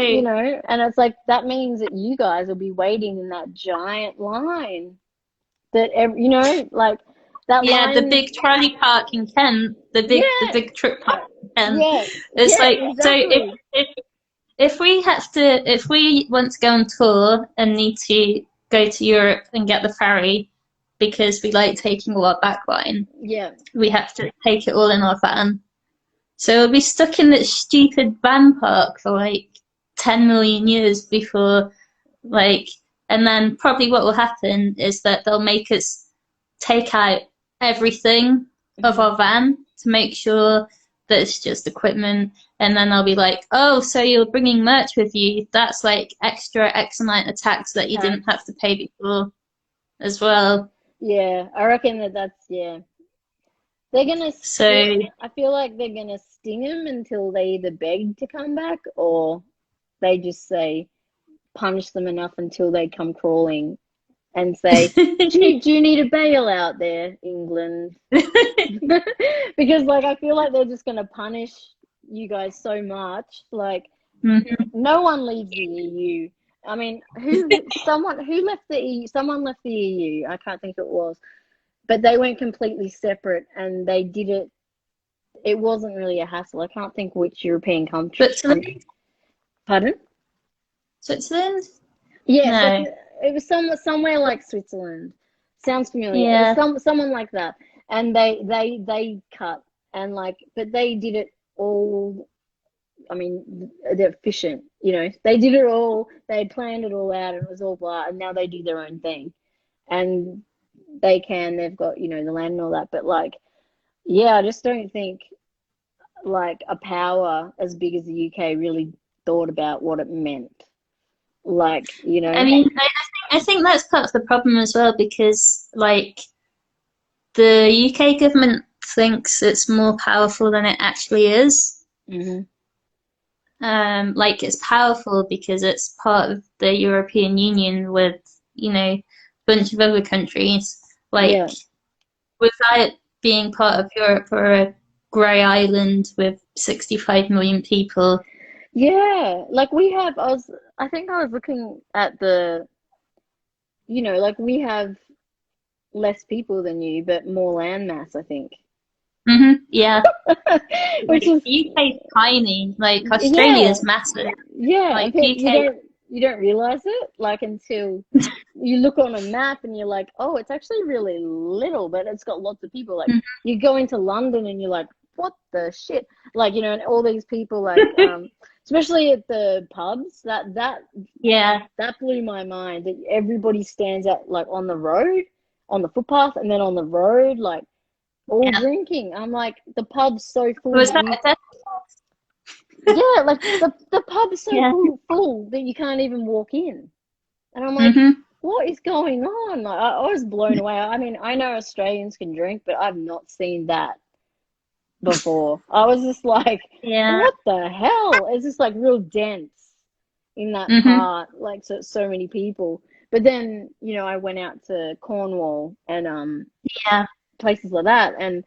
and it's like that means that you guys will be waiting in that giant line. That like that yeah, the line. big trolley park in Kent, the Yeah, big truck park in Kent. yeah, It's yeah, like so exactly. if we have to if we want to go on tour and need to go to Europe and get the ferry because we like taking all our backline, Yeah, we have to take it all in our van. So we'll be stuck in this stupid van park for like 10 million years before like and then probably what will happen is that they'll make us take out everything of hmm our van to make sure that it's just equipment. And then they'll be like, oh, so you're bringing merch with you. That's like extra X amount of tax the that you didn't tax. have to pay before as well. Yeah, I reckon that's yeah. They're gonna. So, I feel like they're gonna sting them until they either beg to come back or they just say punish them enough until they come crawling and say, do you need a bailout there, England? Because like I feel like they're just gonna punish you guys so much. Like mhm. no one leaves the EU. I mean, who left the EU? Someone left the EU. I can't think who it was, but they went completely separate and they did it. It wasn't really a hassle. I can't think which European country. Switzerland? Pardon? Switzerland? Yes, No. it was somewhere like Switzerland. Sounds familiar. It was Yeah. someone like that, and they cut and like, but they did it all. I mean, they're efficient. They did it all. They had planned it all out, and it was all blah. And now they do their own thing, and they've got the land and all that. But like, yeah, I just don't think like a power as big as the UK really thought about what it meant. Like, I mean, I think that's part of the problem as well because, like, the UK government thinks it's more powerful than it actually is. Hmm. Like it's powerful because it's part of the European Union with, a bunch of other countries. Like Yeah. without being part of Europe or a grey island with 65 million people. Yeah. Like we have, I think I was looking at like we have less people than you, but more land mass, I think. Yeah, Which like is, UK is tiny. Like Australia yeah. is massive. Yeah, Like and UK. you don't realize it like until you look on a map and you're like, oh, it's actually really little, but it's got lots of people. Like you go into London and you're like, what the shit? Like, and all these people like especially at the pubs, Yeah, that blew my mind that everybody stands out like on the road, on the footpath and then on the road, like all yeah. drinking. I'm like, the pub's so full Was that that you a yeah, like the pub is so Yeah. full that you can't even walk in. And I'm like, hmm what is going on? Like, I was blown away. I mean, I know Australians can drink, but I've not seen that before. I was just like, Yeah. what the hell? It's just like real dense in that hmm part, like so many people. But then, I went out to Cornwall and Yeah. places like that, and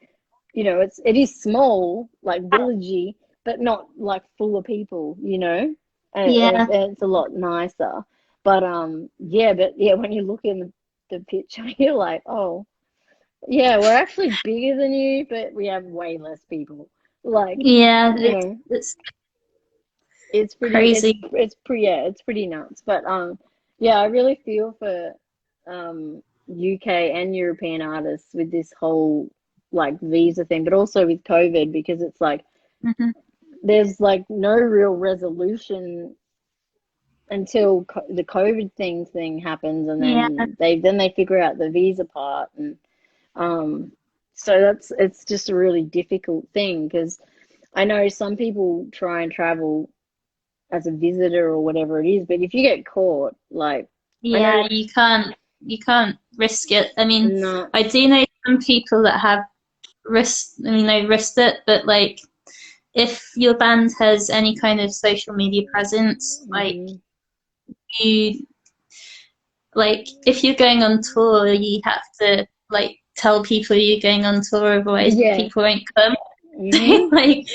it is small, like villagey, but not like full of people, and Yeah. it's a lot nicer. But yeah, when you look in the picture, you're like, oh, yeah, we're actually bigger than you, but we have way less people. Like, Yeah. you It's know, it's it's pretty, crazy. it's pretty nuts. But yeah, I really feel for UK and European artists with this whole like visa thing, but also with COVID because it's like hmm there's like no real resolution until the COVID thing happens, and Yeah. then they figure out the visa part, and um, so it's just a really difficult thing because I know some people try and travel as a visitor or whatever it is, but if you get caught, like I know, Yeah. You can't risk it. I mean, no, I do know some people that have risked it, but like if your band has any kind of social media presence, like hmm you like if you're going on tour, you have to like tell people you're going on tour, otherwise yeah, people won't come. hmm Like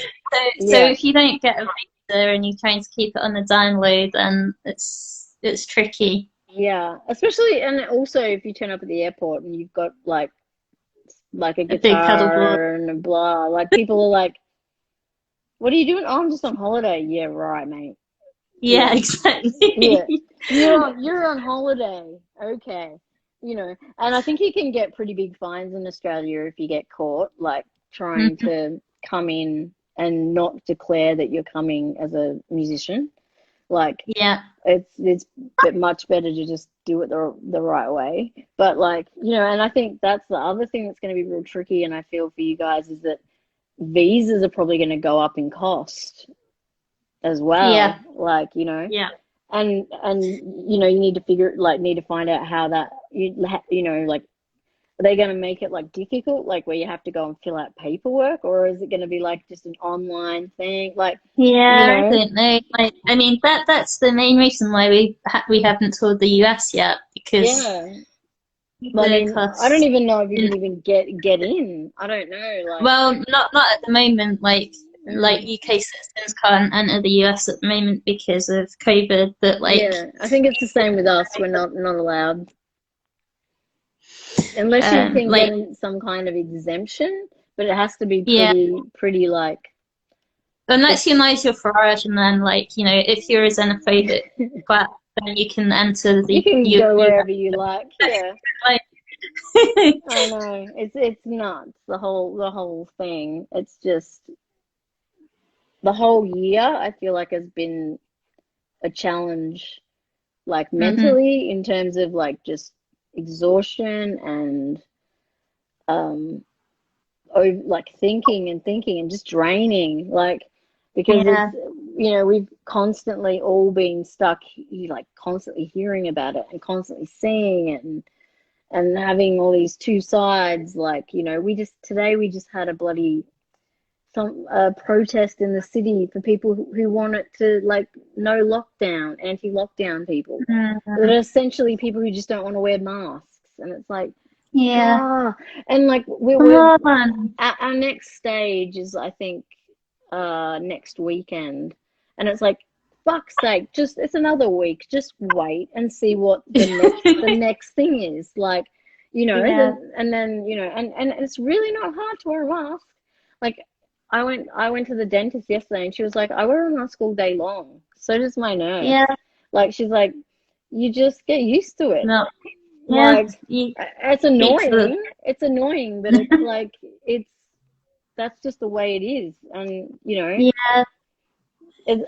so yeah, if you don't get a visa and you're trying to keep it on the download, then it's tricky. yeah, especially and also if you turn up at the airport and you've got like a A big paddleboard. guitar and a blah, like people are like, "What are you doing?" "Oh, I'm just on holiday." "Yeah, right, mate." Yeah, Yeah, yeah. exactly. You're on holiday. Okay. And I think you can get pretty big fines in Australia if you get caught, like trying Mhm. to come in and not declare that you're coming as a musician. Like Yeah, it's much better to just do it the right way. But like, and I think that's the other thing that's going to be real tricky, and I feel for you guys is that visas are probably going to go up in cost as yeah, well. Like, yeah. and you need to find out how that like are they going to make it like difficult, like where you have to go and fill out paperwork, or is it going to be like just an online thing, like you Yeah, I know don't know. Like, I mean, that's the main reason why we haven't toured the US yet because yeah. I the mean, I don't costs. even know if you can even get in. I don't know. Like, Well, not at the moment. Like mm, UK citizens can't enter the US at the moment because of COVID. But like, yeah, I think it's the same with us. We're not allowed unless you can get like some kind of exemption, but it has to be yeah, pretty like unless you it's know your Farage, and then like if you're a xenophobic twat, then you can enter you the can go you wherever you like. Yeah, like I know. It's nuts. The whole thing. It's just the whole year. I feel like has been a challenge, like hmm mentally, in terms of like just exhaustion and um like thinking and just draining, like because it's yeah, we've constantly all been stuck, like constantly hearing about it and constantly seeing it, and having all these two sides, like, you know, we just had a bloody some protest in the city for people who wanted to, like, no lockdown, anti-lockdown people. Mm. They're essentially people who just don't want to wear masks, and it's like, Yeah. ah, and like Come we're on. our next stage is, I think, next weekend, and it's like, fuck's sake, just it's another week. Just wait and see what the next thing is. Like, you know, Yeah. and then, you know, and it's really not hard to wear a mask. Like, I went to the dentist yesterday, and she was like, I wear a mask all day long. So does my nurse. Yeah. Like, she's like, you just get used to it. No. Yeah. Like, You it's speak for. annoying. It's annoying, but it's like, it's that's just the way it is. And, you know, Yeah.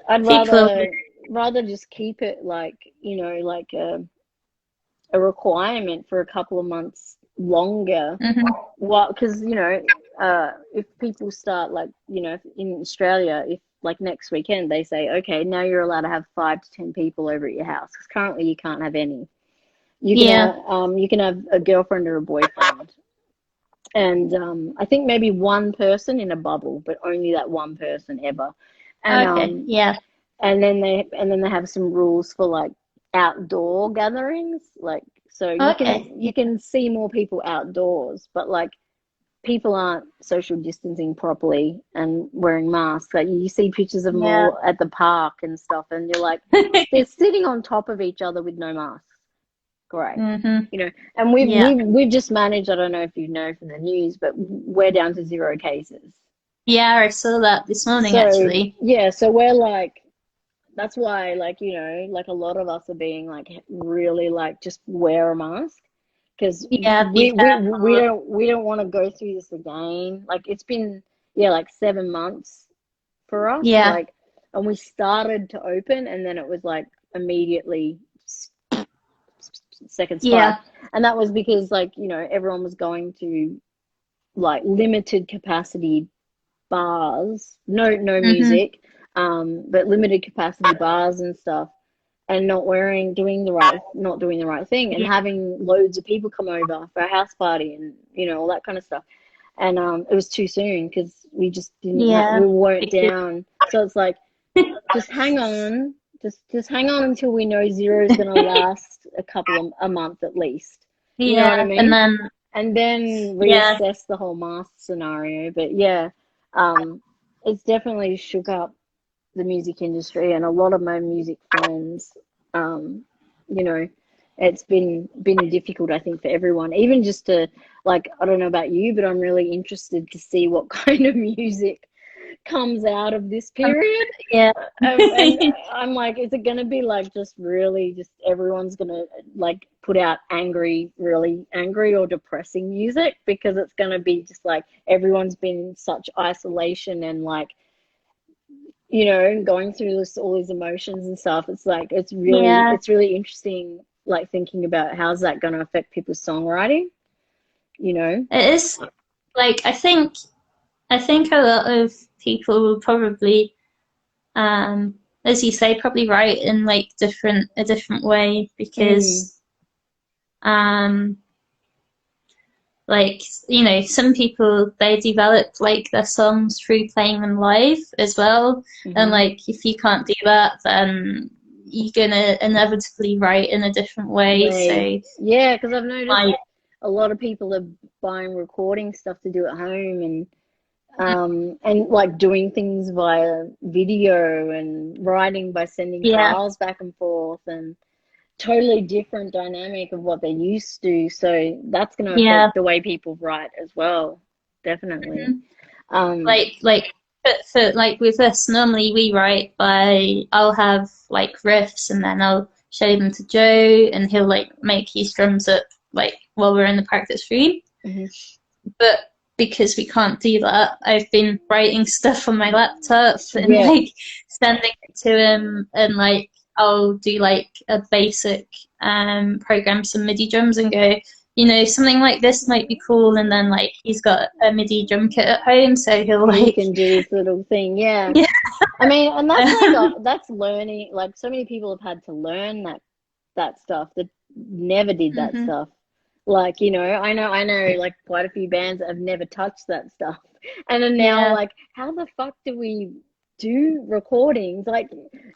I'd People. rather just keep it, like, you know, like a requirement for a couple of months longer. Hmm. Well, because, you know, if people start, like, you know, in Australia, if like next weekend they say, okay, now you're allowed to have 5 to 10 people over at your house, because currently you can't have any. Yeah. You can have a girlfriend or a boyfriend, and I think maybe one person in a bubble, but only that one person ever. And Okay. Yeah. and then they have some rules for, like, outdoor gatherings, like, so Okay. you can see more people outdoors, but, like, people aren't social distancing properly and wearing masks. Like, you see pictures of them Yeah. all at the park and stuff, and you're like, they're sitting on top of each other with no masks. Great. Hmm. You know, and Yeah. we've just managed, I don't know if you know from the news, but we're down to 0 cases. Yeah. I saw that this morning, So actually. yeah, so we're like, that's why, like, you know, like, a lot of us are being like, really, like, just wear a mask, because Yeah. Be careful. we don't want to go through this again. Like, it's been, yeah, like 7 months for us, Yeah. like, and we started to open, and then it was like immediately second spike, Yeah. and that was because, like, you know, everyone was going to, like, limited capacity bars, no Hmm. music, but limited capacity bars and stuff, and not doing the right thing, and Yeah. having loads of people come over for a house party, and, you know, all that kind of stuff. And it was too soon, because we just didn't Yeah. we weren't Because. down. So it's like, just hang on, just hang on until we know zero is going to last a month at least. You know what I Yeah. And mean? then. And then Yeah. reassess the whole mask scenario. But yeah, um, it's definitely shook up the music industry, and a lot of my music friends, um, you know, it's been difficult, I think, for everyone. Even just to, like, I don't know about you, but I'm really interested to see what kind of music comes out of this Um, period. yeah. And I'm like, is it gonna be like, just really, just everyone's gonna, like, put out really angry or depressing music, because it's gonna be just like everyone's been in such isolation, and, like, you know, going through all these emotions and stuff. It's like, Yeah. it's really interesting, like, thinking about how's that gonna affect people's songwriting, you know? It is like I think a lot of people will probably, as you say, probably write in like a different way Mm, because um like some people they develop like their songs through playing them live as well, and mm-hmm. like if you can't do that then you're gonna inevitably write in a different way, Way, so yeah, because I've noticed like a lot of people are buying recording stuff to do at home, and like doing things via video, and writing by sending yeah. files back and forth, and totally different dynamic of what they used to. So that's going to Yeah. affect the way people write as well, definitely. Um, like for like with us normally we write by I'll have like riffs and then I'll show them to Joe and he'll like make his drums up like while we're in the practice room, mhm. but because we can't do that I've been writing stuff on my laptop and Yeah, like sending it to him, and like I'll do like a basic program some MIDI drums and go, something like this might be cool. And then like he's got a MIDI drum kit at home, so he'll he like, can do his little thing. Yeah. yeah, I mean, and that's like that's learning. Like, so many people have had to learn that stuff that never did that hmm stuff. Like, I know like quite a few bands that have never touched that stuff. And then now Yeah. like, how the fuck do we do recordings? Like,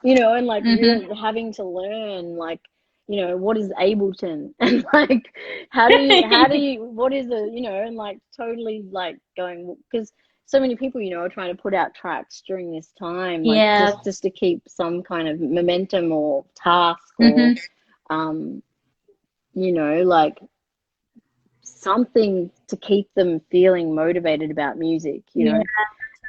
and like Mhm. real having to learn like, what is Ableton and like how do you what is a and like totally like going because so many people, are trying to put out tracks during this time, like Yeah. just to keep some kind of momentum or task or Mhm. um, like something to keep them feeling motivated about music, Yeah.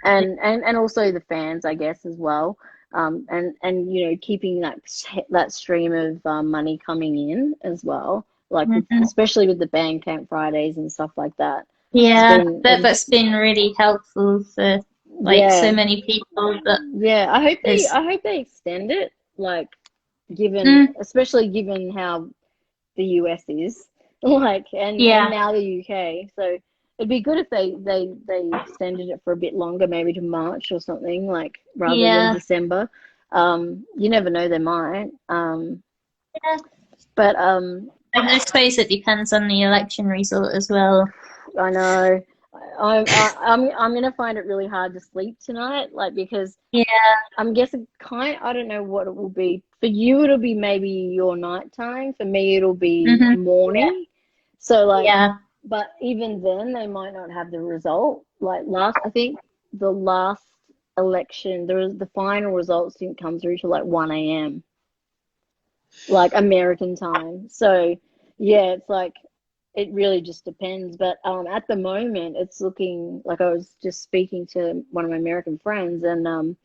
and also the fans, I guess, as well. And keeping that stream of money coming in as well, like Mhm. especially with the Bandcamp Fridays and stuff like that. It's Yeah. been That's been really helpful for like so yeah, many people. That yeah. I hope they is. I hope they extend it, like Mm, especially given how the US is, like, and yeah. now the UK. So it'd be good if they extended it for a bit longer, maybe to March or something, like rather than Yeah. December. You never know, they might. Yeah. But I suppose it depends on the election result as well. I know I'm gonna find it really hard to sleep tonight, like because Yeah. I'm guessing I don't know what it will be. For you, it'll be maybe your nighttime. For me, it'll be Mhm. Yeah. morning. So like, Yeah. but even then, they might not have the result. Like I think the last election, the final results didn't come through till like 1 a.m. like American time. So yeah, it's like it really just depends. But at the moment, it's looking like I was just speaking to one of my American friends, and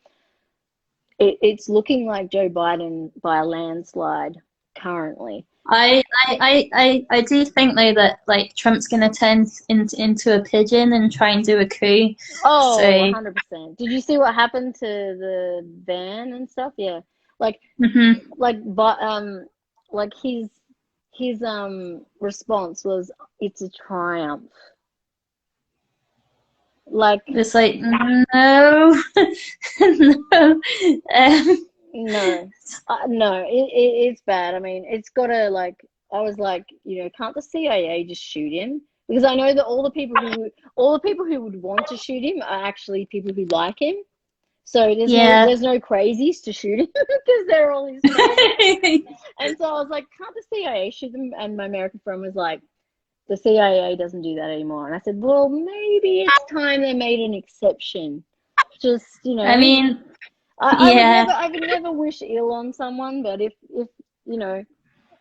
it's looking like Joe Biden by a landslide currently. I do think though that like Trump's gonna turn into a pigeon and try and do a coup. Oh, So 100%. Did you see what happened to the van and stuff? Yeah. Like mhm. but like his response was it's a triumph. Like It's like no, no. no. No, it's bad. I mean, it's gotta like I was like, can't the CIA just shoot him? Because I know that all the people who would want to shoot him are actually people who like him. So there's no Yeah. there's no crazies to shoot him because they're all his fans. And so I was like, can't the CIA shoot them? And my American friend was like, the CIA doesn't do that anymore. And I said, well, maybe it's time they made an exception. Just, I mean, I would never yeah, I would never wish ill on someone, but if you know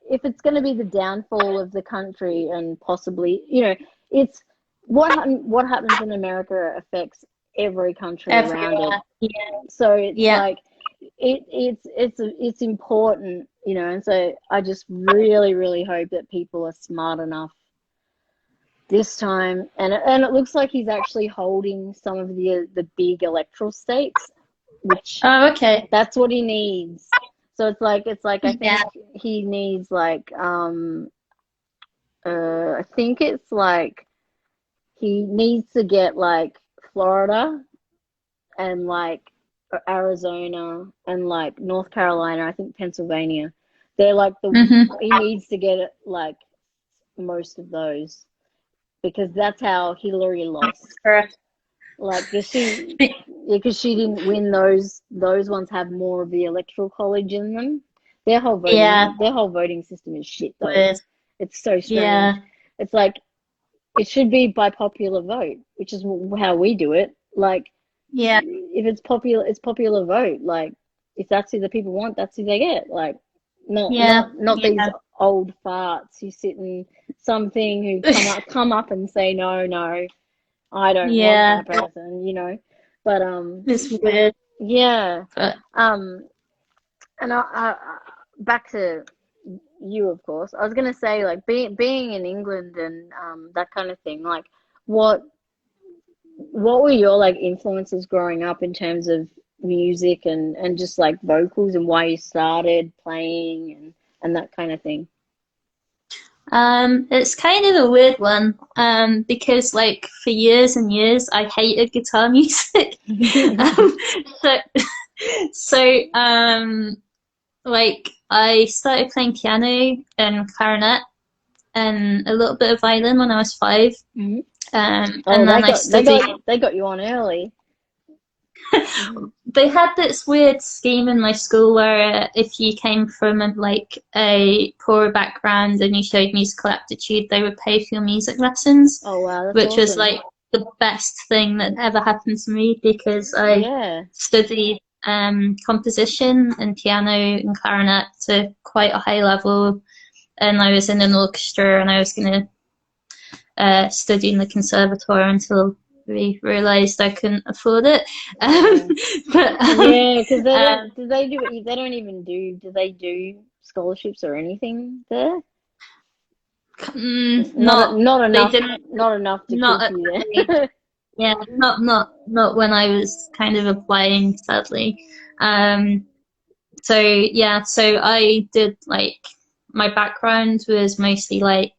if it's going to be the downfall of the country and possibly, it's what happens in America affects every country around it. everywhere. Yeah, So it's yeah. like it's important, and so I just really, really hope that people are smart enough this time, and it looks like he's actually holding some of the big electoral states, which Oh, okay. that's what he needs. So it's like I Yeah. think he needs like I think it's like he needs to get like Florida and like Arizona and like North Carolina, I think Pennsylvania. They're like Hmm. he needs to get it like most of those because that's how Hillary lost. Correct. Like, because she didn't win those ones have more of the electoral college in them. Their whole Yeah. voting their whole voting system is shit though. With It's so yeah. strange. It's like it should be by popular vote, which is how we do it. Like Yeah. if it's popular, it's popular vote. Like if that's who the people want, that's who they get. Like not Yeah. not not these Yeah. old farts who sit in something who come up and say no, no, I don't want Yeah. that person. But It's weird, yeah. but Um, and back to you, of course. I was gonna say like being in England and that kind of thing. Like what what were your like influences growing up in terms of music and just like vocals and why you started playing and that kind of thing? it's kind of a weird one. Because like for years and years I hated guitar music. um, so so like I started playing piano and clarinet and a little bit of violin when I was 5. Hmm. Oh, And then I studied. they got you on early. Hmm. They had this weird scheme in my school where if you came from like a poorer background and you showed musical aptitude, they would pay for your music lessons, Oh wow, that's which was awesome. like the best thing that ever happened to me because I Yeah. studied composition and piano and clarinet to quite a high level, and I was in an orchestra, and I was going to study in the conservatoire until we realised I couldn't afford it. Yeah. But Yeah, because they um, don't. Do they do? They don't even do. Do they do scholarships or anything there? not Not they enough. didn't Not enough to not keep at you my age. there. Yeah, not when I was kind of applying, sadly. Um, so yeah, so I did like my background was mostly like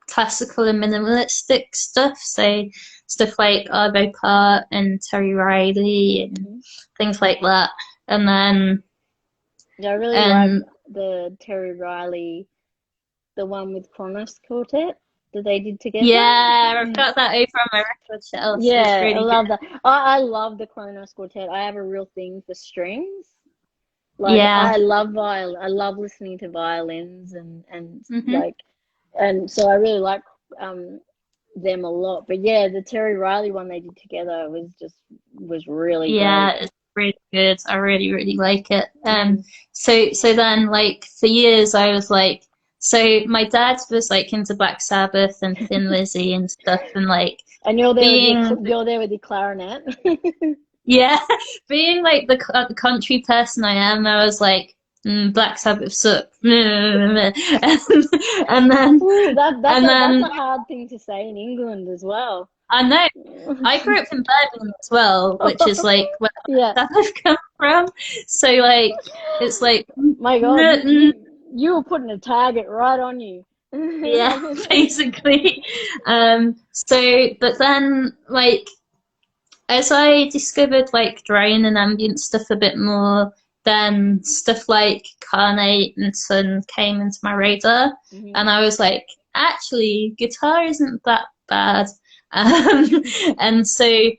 classical and minimalistic stuff. So stuff like Arvo Part and Terry Riley and Hmm. things like that. And then Yeah, I really like and the Terry Riley, the one with Kronos Quartet that they did together. yeah, I've got that over on my record shelf. It's Yeah, I really good. love that. I love the Kronos Quartet. I have a real thing for strings. Like Yeah. I love I love listening to violins and Hmm. like and so I really like um them a lot. But yeah, the Terry Riley one they did together was really Yeah, great. it's really good. I really, really like it. Hmm. So then like for years I was like, so my dad was like into Black Sabbath and Thin Lizzy and stuff, and like And you're there with being you're there with your clarinet. yeah, being like the country person I am, I was like, Black Sabbath suck, and then Ooh, and that's then a hard thing to say in England as well. I know I grew up in Birmingham as well, which is like where Yeah. I've come from. So like it's like My God, you were putting a target right on you. yeah, basically. So but then like as I discovered like drone and ambient stuff a bit more, then stuff like Carnate and Sun came into my radar, Hmm. and I was like, actually, guitar isn't that bad. Um, and so,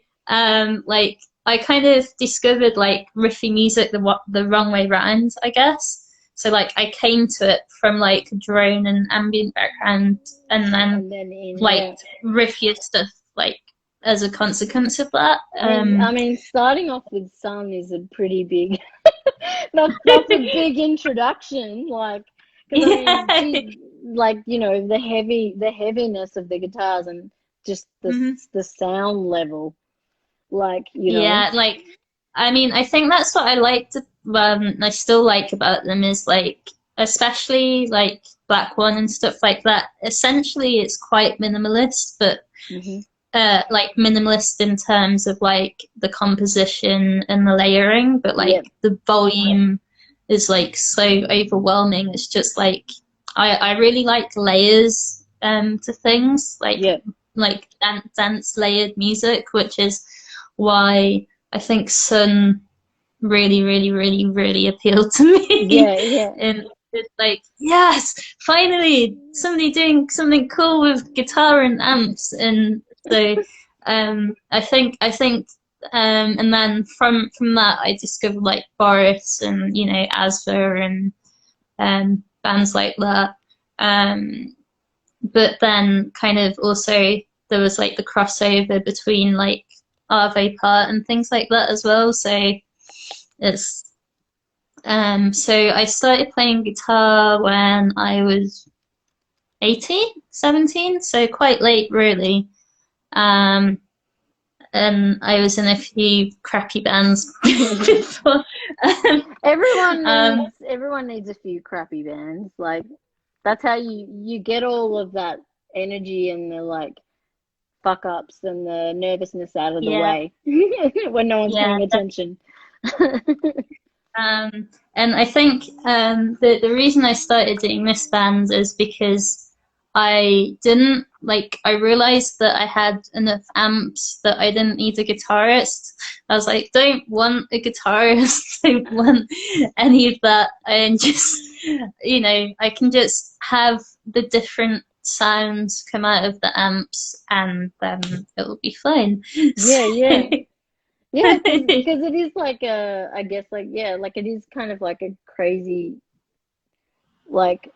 like, I kind of discovered like riffy music the wrong way round, I guess. So like I came to it from like drone and ambient background, and then And then in like yeah. riffier stuff like as a consequence of that. I mean, starting off with Sun is a pretty big. That's a big introduction, like, because I mean, Yeah. gee, like the heaviness of the guitars and just Hmm. the sound level, like Yeah, like I mean, I think that's what I liked. I still like about them is like, especially like Black One and stuff like that. Essentially, it's quite minimalist, but hmm like minimalist in terms of like the composition and the layering, but yeah, like the volume is like so overwhelming. It's just like I really like layers to things yeah, like dance layered music, which is why I think Sun really, really, really, really appealed to me. yeah, yeah. And it's like, yes, finally somebody doing something cool with guitar and amps. And so and then from that I discovered like Boris and Asver and bands like that. But then kind of also there was like the crossover between like Arvo Part and things like that as well. So it's so I started playing guitar when I was 18, 17, so quite late really. Um, and I was in a few crappy bands before. Um, Everyone needs a few crappy bands. Like that's how you get all of that energy and the like fuck ups and the nervousness out of the yeah, way when no one's yeah. paying attention. And I think the reason I started doing this band is because I didn't like I realized that I had enough amps that I didn't need a guitarist. I was like, don't want a guitarist, don't want any of that. And just you know, I can just have the different sounds come out of the amps, and then it'll be fine. So, Yeah, yeah. Yeah, because it is like a, I guess like yeah, like it is kind of like a crazy like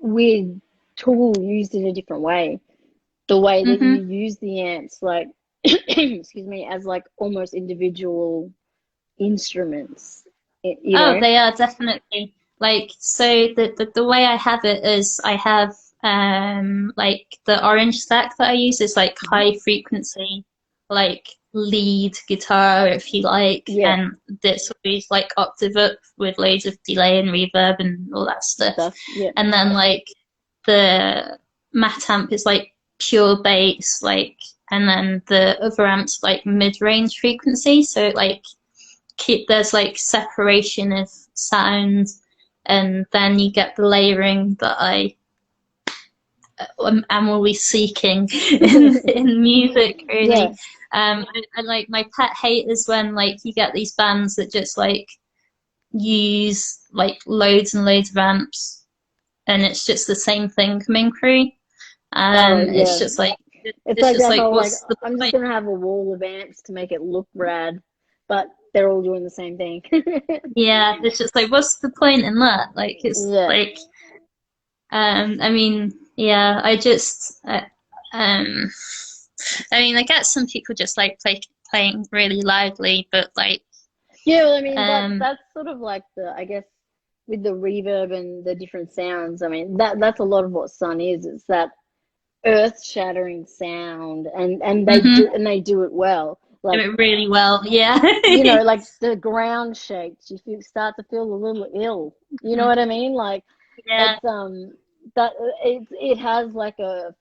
weird tool used in a different way. The way that hmm you use the amps, like excuse me, as like almost individual instruments, you Oh, know? they are definitely like, so the way I have it is I have like the orange stack that I use is like Mhm. high frequency, like lead guitar if you like, Yeah, and this always like octave up with loads of delay and reverb and all that stuff. stuff. Yeah. And then like the mat amp is like pure bass, like, and then the other amp's like mid-range frequency, so like keep there's like separation of sound, and then you get the layering that I am always seeking in music, really. Yeah. And like my pet hate is when like you get these bands that just like use like loads and loads of amps, and it's just the same thing coming through, Oh, and it's yeah. just like It's it's like just that like whole like what's the I'm just point? gonna have a wall of amps to make it look rad, but they're all doing the same thing. Yeah, it's just like what's the point in that? Like it's Yeah. like I mean, yeah, um, I mean, I get some people just like playing really loudly, but like, Yeah, well, I mean um, that's sort of like the I guess with the reverb and the different sounds. I mean that's a lot of what Sun is. It's that earth-shattering sound, and mhm, they do it well. do Like it really well. Yeah. like the ground shakes. Start to feel a little ill. You know Mhm. what I mean? Like Yeah, it's that it has like a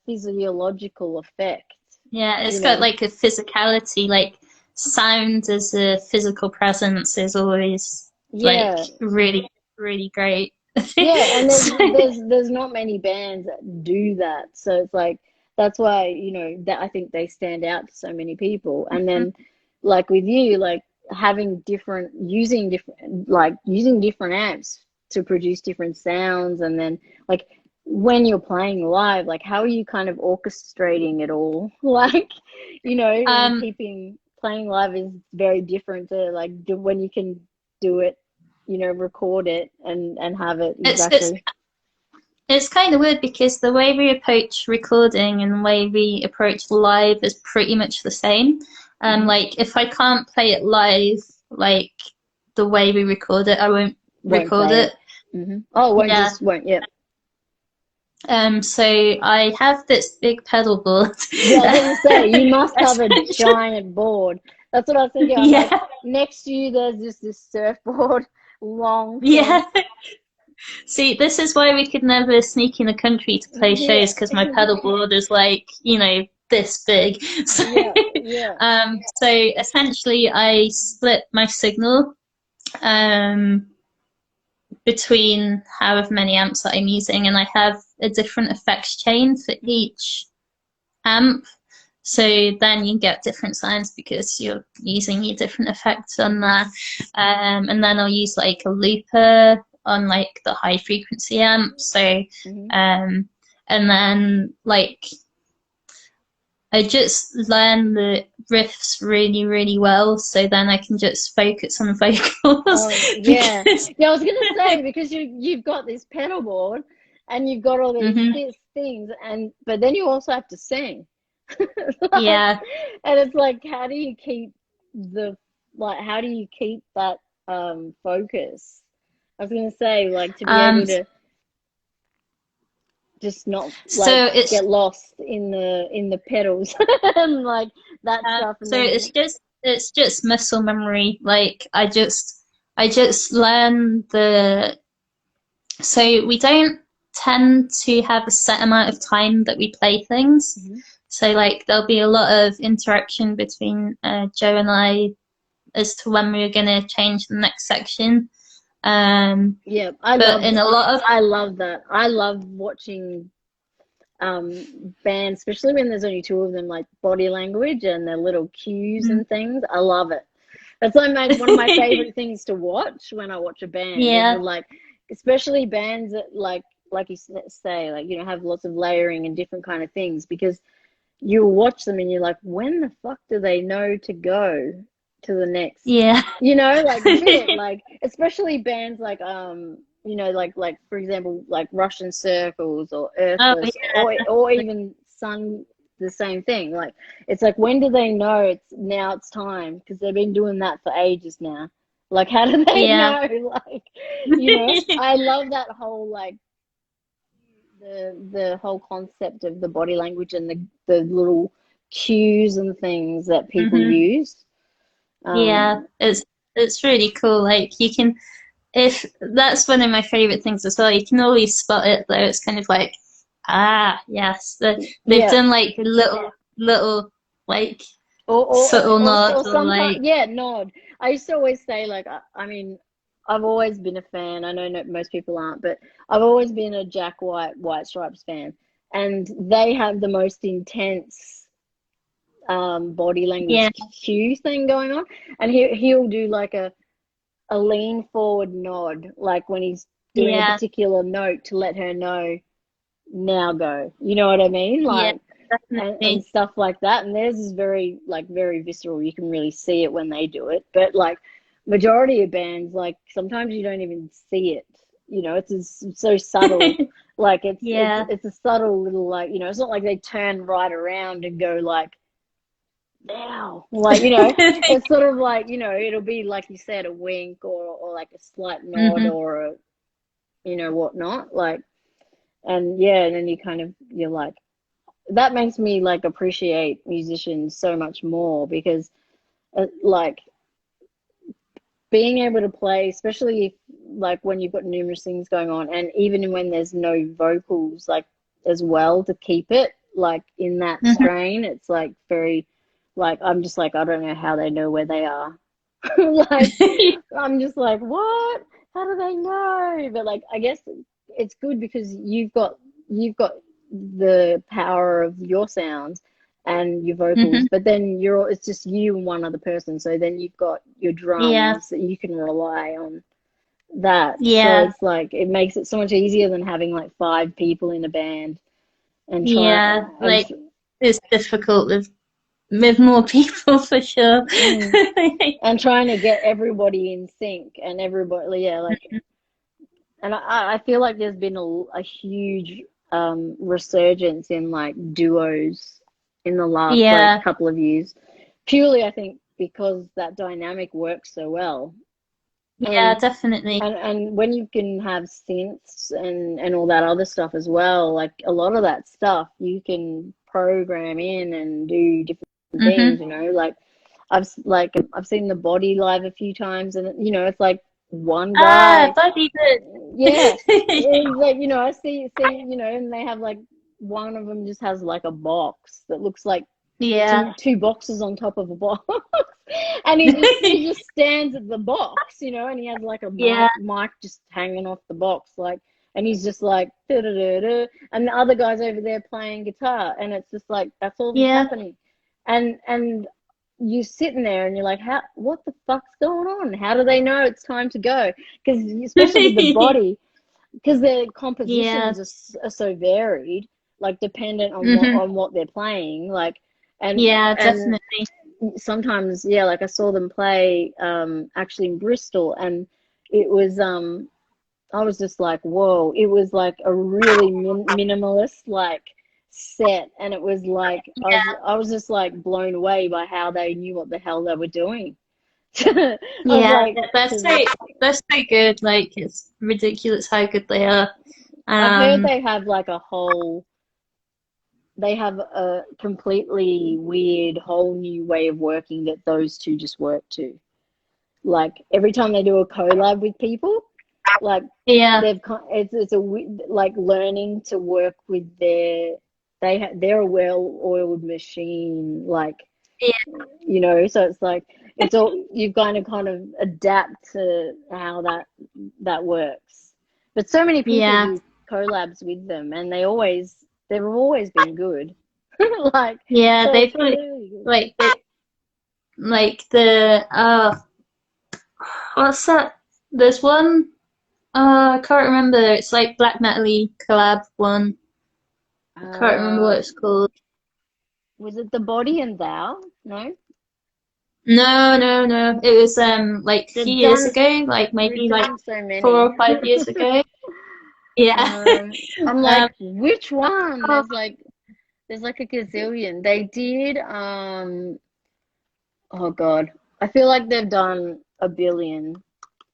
physiological effect. yeah, You it's got know? like a physicality, like sound as a physical presence is always like Yeah. really, really great. Yeah, and So, there's not many bands that do that. So it's like that's why, that I think they stand out to so many people. And then like with you, like having using different amps to produce different sounds, and then like when you're playing live, like how are you kind of orchestrating it all? Like, and um, keeping playing live is very different to like when you can do it, record it and have it it's exactly. It's kind of weird because the way we approach recording and the way we approach live is pretty much the same. Hmm. Like if I can't play it live, like the way we record it, I won't Won't record play it. it. Oh, won't Yeah. just won't. Yep. So I have this big pedal board. Yeah, I was gonna say you must have a Essentially, giant board. That's what I was thinking. I'm like, yeah, next to you, there's just this surfboard, long thing. yeah. See, this is why we could never sneak in the country to play Yeah, shows because my pedal board is like, this big. So, yeah, yeah. so essentially, I split my signal um, between however many amps that I'm using, and I have a different effects chain for each amp. So then you get different sounds because you're using your different effects on there. And then I'll use like a looper on like the high frequency amp. So, Hmm. um, and then like I just learn the riffs really, really well. So then I can just focus on vocals Oh yeah, because, yeah. I was gonna say because you've got this pedal board and you've got all these hmm things, and but then you also have to sing. Like, yeah. and it's like, how do you keep the how do you keep that focus? I was gonna say, like, to be Um, able to just not like so it's get lost in the pedals and like that stuff, and So then it's just muscle memory. Like I just learn the so we don't tend to have a set amount of time that we play things. Mhm. So like there'll be a lot of interaction between Joe and I as to when we're gonna change the next section. Yeah, But in a lot of I love that. I love watching bands, especially when there's only two of them, like body language and their little cues and things. I love it. That's like one of my favorite things to watch when I watch a band is yeah, like especially bands that like you say, like, you know, have lots of layering and different kind of things, because you watch them and you're like, when the fuck do they know to go to the next, Yeah. you know, like bit, like especially bands like you know, like for example, like Russian Circles or Oh Earthless, yeah, or definitely. even Sun, the same thing. Like it's like, when do they know it's time? Because they've been doing that for ages now. Like how do they Yeah. know? Like, you know, I love that whole like the whole concept of the body language and the little cues and things that people hmm use. Yeah, Um, it's really cool. Like you can, if that's one of my favorite things as well. You can always spot it though. It's kind of like, ah, yes, they've yeah, done like little like subtle or nods or sometimes, like, yeah, nod. I used to always say, like, I mean, I've always been a fan. I know most people aren't, but I've always been a Jack White Stripes fan, and they have the most intense body yeah, language cue thing going on, and he'll do like a lean forward nod, like when he's doing a yeah, particular note to let her know, now go. You know what I mean? yeah, Like, and definitely. stuff like that. And theirs is very, like, very visceral. You can really see it when they do it. But like majority of bands, like sometimes you don't even see it. You know, it's so subtle. Like Yeah. it's a subtle little, like, you know, it's not like they turn right around and go like, now, like, you know, it's sort of like, you know, it'll be like you said, a wink, or like a slight nod, hmm or a, you know, whatnot, like. And yeah, and then you're like, that makes me like appreciate musicians so much more, because like being able to play, especially if, like, when you've got numerous things going on, and even when there's no vocals, like, as well, to keep it like in that hmm strain, it's like very, like, I'm just like, I don't know how they know where they are. Like, I'm just like, what? How do they know? But like, I guess it's good because you've got the power of your sounds and your vocals, hmm but then it's just you and one other person. So then you've got your Yeah, drums that you can rely on that. So yeah, it's like, it makes it so much easier than having like five people in a band and try yeah. and Like it's difficult with more people for sure. mm, and trying to get everybody in sync, and everybody, yeah, like. And I feel like there's been a huge resurgence in like duos in the last like Yeah, couple of years. Purely, I think, because that dynamic works so well. yeah, And definitely. and when you can have synths and all that other stuff as well, like a lot of that stuff you can program in and do different things, hmm you know, like I've seen the Body live a few times, and you know, it's like one Ah, guy. Buddy Yeah, did. it's like, you know, I see, you know, and they have like, one of them just has like a box that looks like Yeah, two boxes on top of a box, and he just stands at the box, you know, and he has like a yeah, mic just hanging off the box, like, and he's just like da da da da, and the other guy's over there playing guitar, and it's just like, that's all that's yeah. happening, and you sitting there and you're like, how, what the fuck's going on? How do they know it's time to go? Because especially with the Body, because their Yeah. compositions are so varied, like dependent on hmm what they're playing, like, Yeah, and definitely. sometimes, yeah, like I saw them play actually in Bristol, and it was I was just like, whoa, it was like a really minimalist like set, and it was like, Yeah, I was just like blown away by how they knew what the hell they were doing. I was yeah. like, That's because so that's so good. Like it's ridiculous how good they are. I've heard Um, they have like they have a completely weird whole new way of working that those two just work to. Like every time they do a collab with people, like yeah, it's like learning to work with they're a well-oiled machine, like, yeah, you know, so it's like, it's all, you've got to kind of adapt to how that works. But so many people yeah, do collabs with them, and they've always been good. Like, yeah. so They've it's got really good. like like the what's that? There's one. I can't remember. It's like black metal-y collab one. I can't remember what Uh, it's called. was it The Body and Thou? No? No, no, no. It was like a few They've years done ago, like they've maybe like done so 4 many. or 5 years ago. I Yeah. know. I'm Um, like, which one? oh, There's like a gazillion. They did oh God. I feel like they've done a billion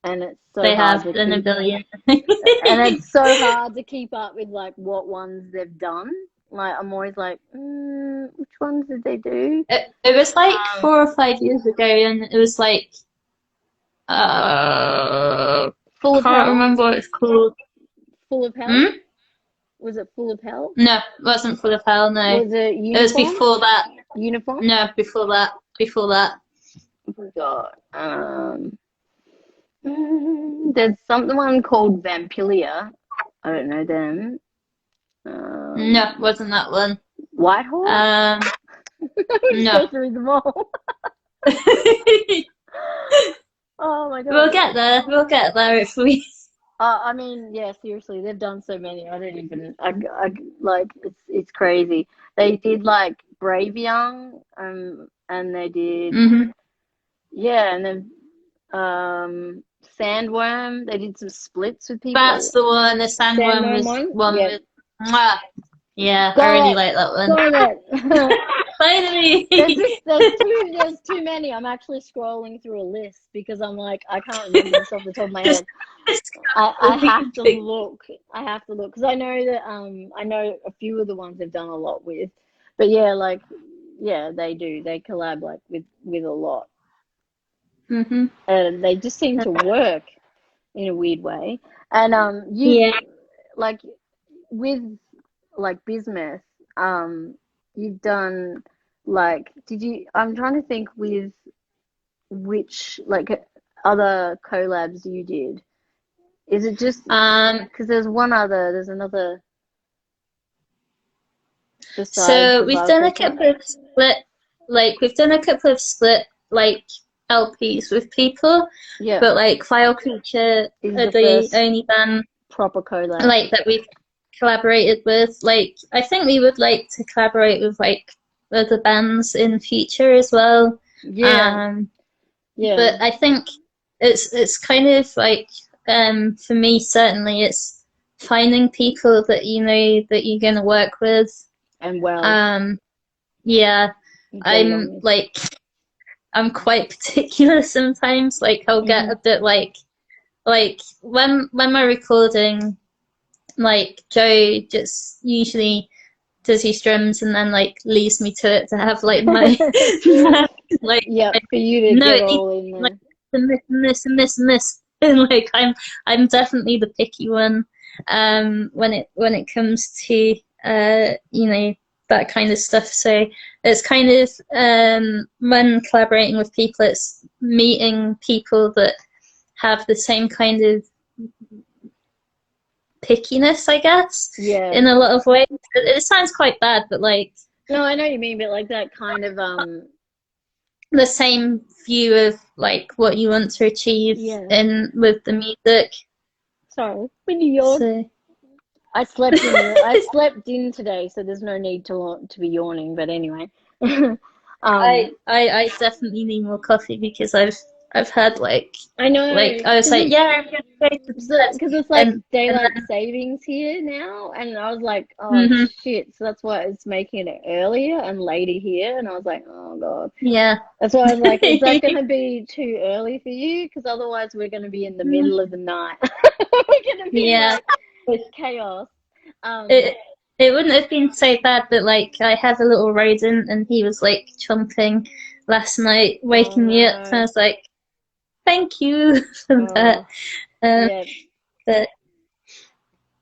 and it's so they hard have to done a keep billion. and it's so hard to keep up with like what ones they've done. Like I'm always like, which ones did they do? It was like Um, 4 or 5 years ago, and it was like Full of can't Hell? remember what it's called. Full of Hell? Hmm? Was it Full of Hell? No, it wasn't Full of Hell. No, Was it it was Uniform? before that. Uniform? No, before that. Before that. Oh God. There's someone called Vampilia. I don't know them. No, Um, wasn't that one. Whitehorse? Um, We'll just no. go through them all. Oh my We'll God. get there. We'll get there if we. I mean, yeah, seriously, they've done so many. I don't even. Like it's crazy. They did like Brave Young, and they did Hmm. yeah, and then Sandworm. They did some splits with That's people. the one. The Sandworm Sandworm was one, one yeah, with. Mwah. Yeah, I got really it, like that one. got it. Finally. There's too many. I'm actually scrolling through a list because I'm like I can't remember this off the top of my Just, head. just I have to pick. look. I have to look because I know that I know a few of the ones they've done a lot with, but yeah, like yeah, they do. They collab like with a lot, Hmm. and they just seem to work in a weird way. And you've Yeah. like with like Bismuth, you've done like did you? I'm trying to think with which like other collabs you did. Is it just Um. because there's another besides So the we've done a barcode one? couple of split, we've done a couple of split like LPs with people, Yeah, but like File Creature is are the the first only band proper collab. like that we've collaborated with. Like I think we would like to collaborate with like other bands in future as well. Yeah, Um, yeah, but I think it's kind of like for me certainly it's finding people that you know that you're gonna work with. and well, Um, yeah, you get along I'm with. like I'm quite particular sometimes. Like I'll get Hmm. a bit like when we're recording, like Joe just usually does his drums and then like leaves me to it to have like my like Yep, for you to no get it needs all in like there. this and this and this and like I'm definitely the picky one when it comes to you know that kind of stuff. So it's kind of when collaborating with people, it's meeting people that have the same kind of pickiness, I guess, Yeah. in a lot of ways. It sounds quite bad, but like No, I know what you mean, but like that kind of the same view of like what you want to achieve yeah. in with the music. Sorry, when you yawn. So I slept in today, so there's no need to be yawning. But anyway, um, I definitely need more coffee because I've had I like know I was because like, yeah, I'm gonna go to bed it's like and daylight savings here now, and I was like, oh then shit, so that's why it's making it earlier and later here, and I was like, oh God, yeah. that's why I was like, is that gonna be too early for you? Because otherwise we're gonna be in the middle of the night. We're gonna be Yeah. like chaos. Um, It it wouldn't have been so bad, but like I had a little rodent and he was like chomping last night, oh waking me up, and I no, was like, "Thank you for that." oh Um, yeah, but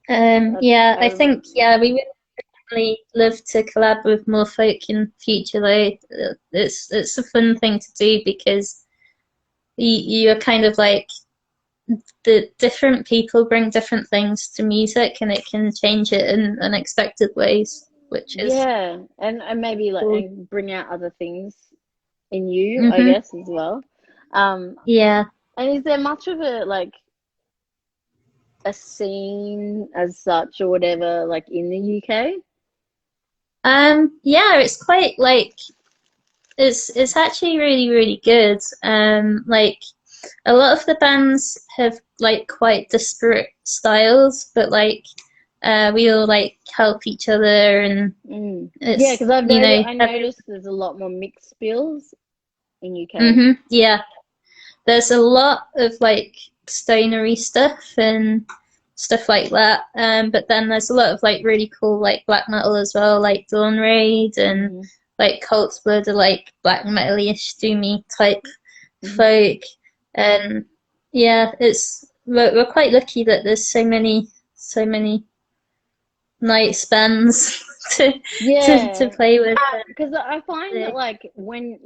that's, yeah, I think yeah we would definitely love to collab with more folk in future. Though it's a fun thing to do because you're kind of like the different people bring different things to music, and it can change it in unexpected ways, which is yeah, and maybe like cool. and bring out other things in you, I Mhm. guess, as well. Um, Yeah. and is there much of a like? a scene as such or whatever, like in the UK? Yeah, it's quite like it's actually really, really good. Like a lot of the bands have like quite disparate styles, but like we all like help each other, and Mm. Yeah, it's because you know I noticed there's a lot more mixed bills in UK. yeah, there's a lot of like stonery stuff and stuff like that. But then there's a lot of like really cool like black metal as well, like Dawn Raid and Hmm. like Cult's Blood are like black metal-ish doomy type Hmm. folk. And yeah, we're quite lucky that there's so many nice bands to Yeah, play with. because I find that like when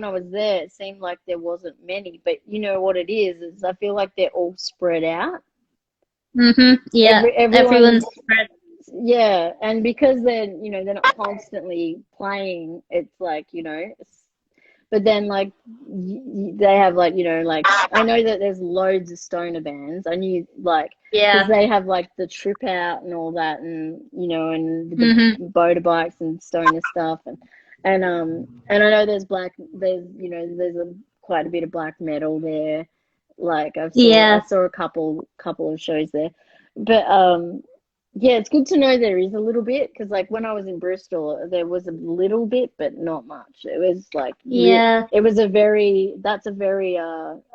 I was there, it seemed like there wasn't many, but you know what it is I feel like they're all spread out. Yeah, everyone's Everyone's spread. yeah, and because they're not constantly playing, it's like but then like they have like like I know that there's loads of stoner bands. I knew like because Yeah. they have like the trip out and all that, and and the hmm motorbikes and stoner stuff, and I know there's a quite a bit of black metal there. Like I Yeah. saw a couple of shows there, but yeah, it's good to know there is a little bit because, like, when I was in Bristol, there was a little bit, but not much. It was like real. Yeah. It was that's a very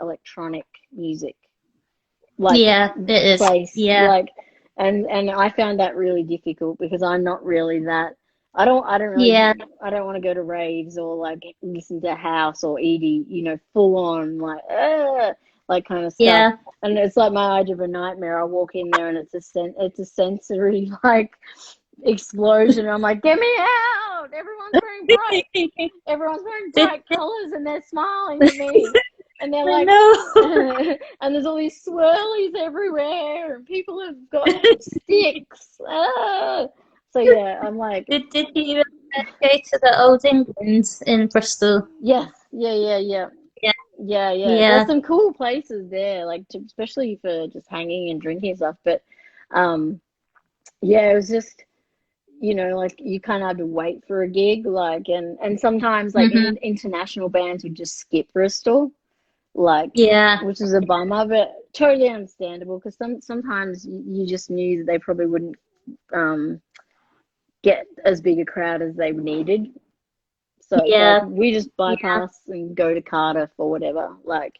electronic music like Yeah, it is. place Yeah. like, and I found that really difficult because I'm not really that. Yeah. I don't want to go to raves or like listen to house or ED, full on like kind of stuff. Yeah. And it's like my age of a nightmare. I walk in there and it's a sensory like explosion. I'm like, get me out! Everyone's wearing bright colors and they're smiling at me. And they're I like, know. and there's all these swirlies everywhere, and people have got sticks. Ah. So yeah, I'm like, Did you go to the Old England in Bristol? yes, yeah. Yeah. Yeah. There's Yeah. some cool places there, like especially for just hanging and drinking stuff. But yeah, it was just like you kind of had to wait for a gig, like, and sometimes like hmm international bands would just skip Bristol, like, Yeah. which is a bummer, but totally understandable because sometimes you just knew that they probably wouldn't um, get as big a crowd as they needed. So it's like Yeah. we just Yeah. bypass and go to Cardiff or whatever, like,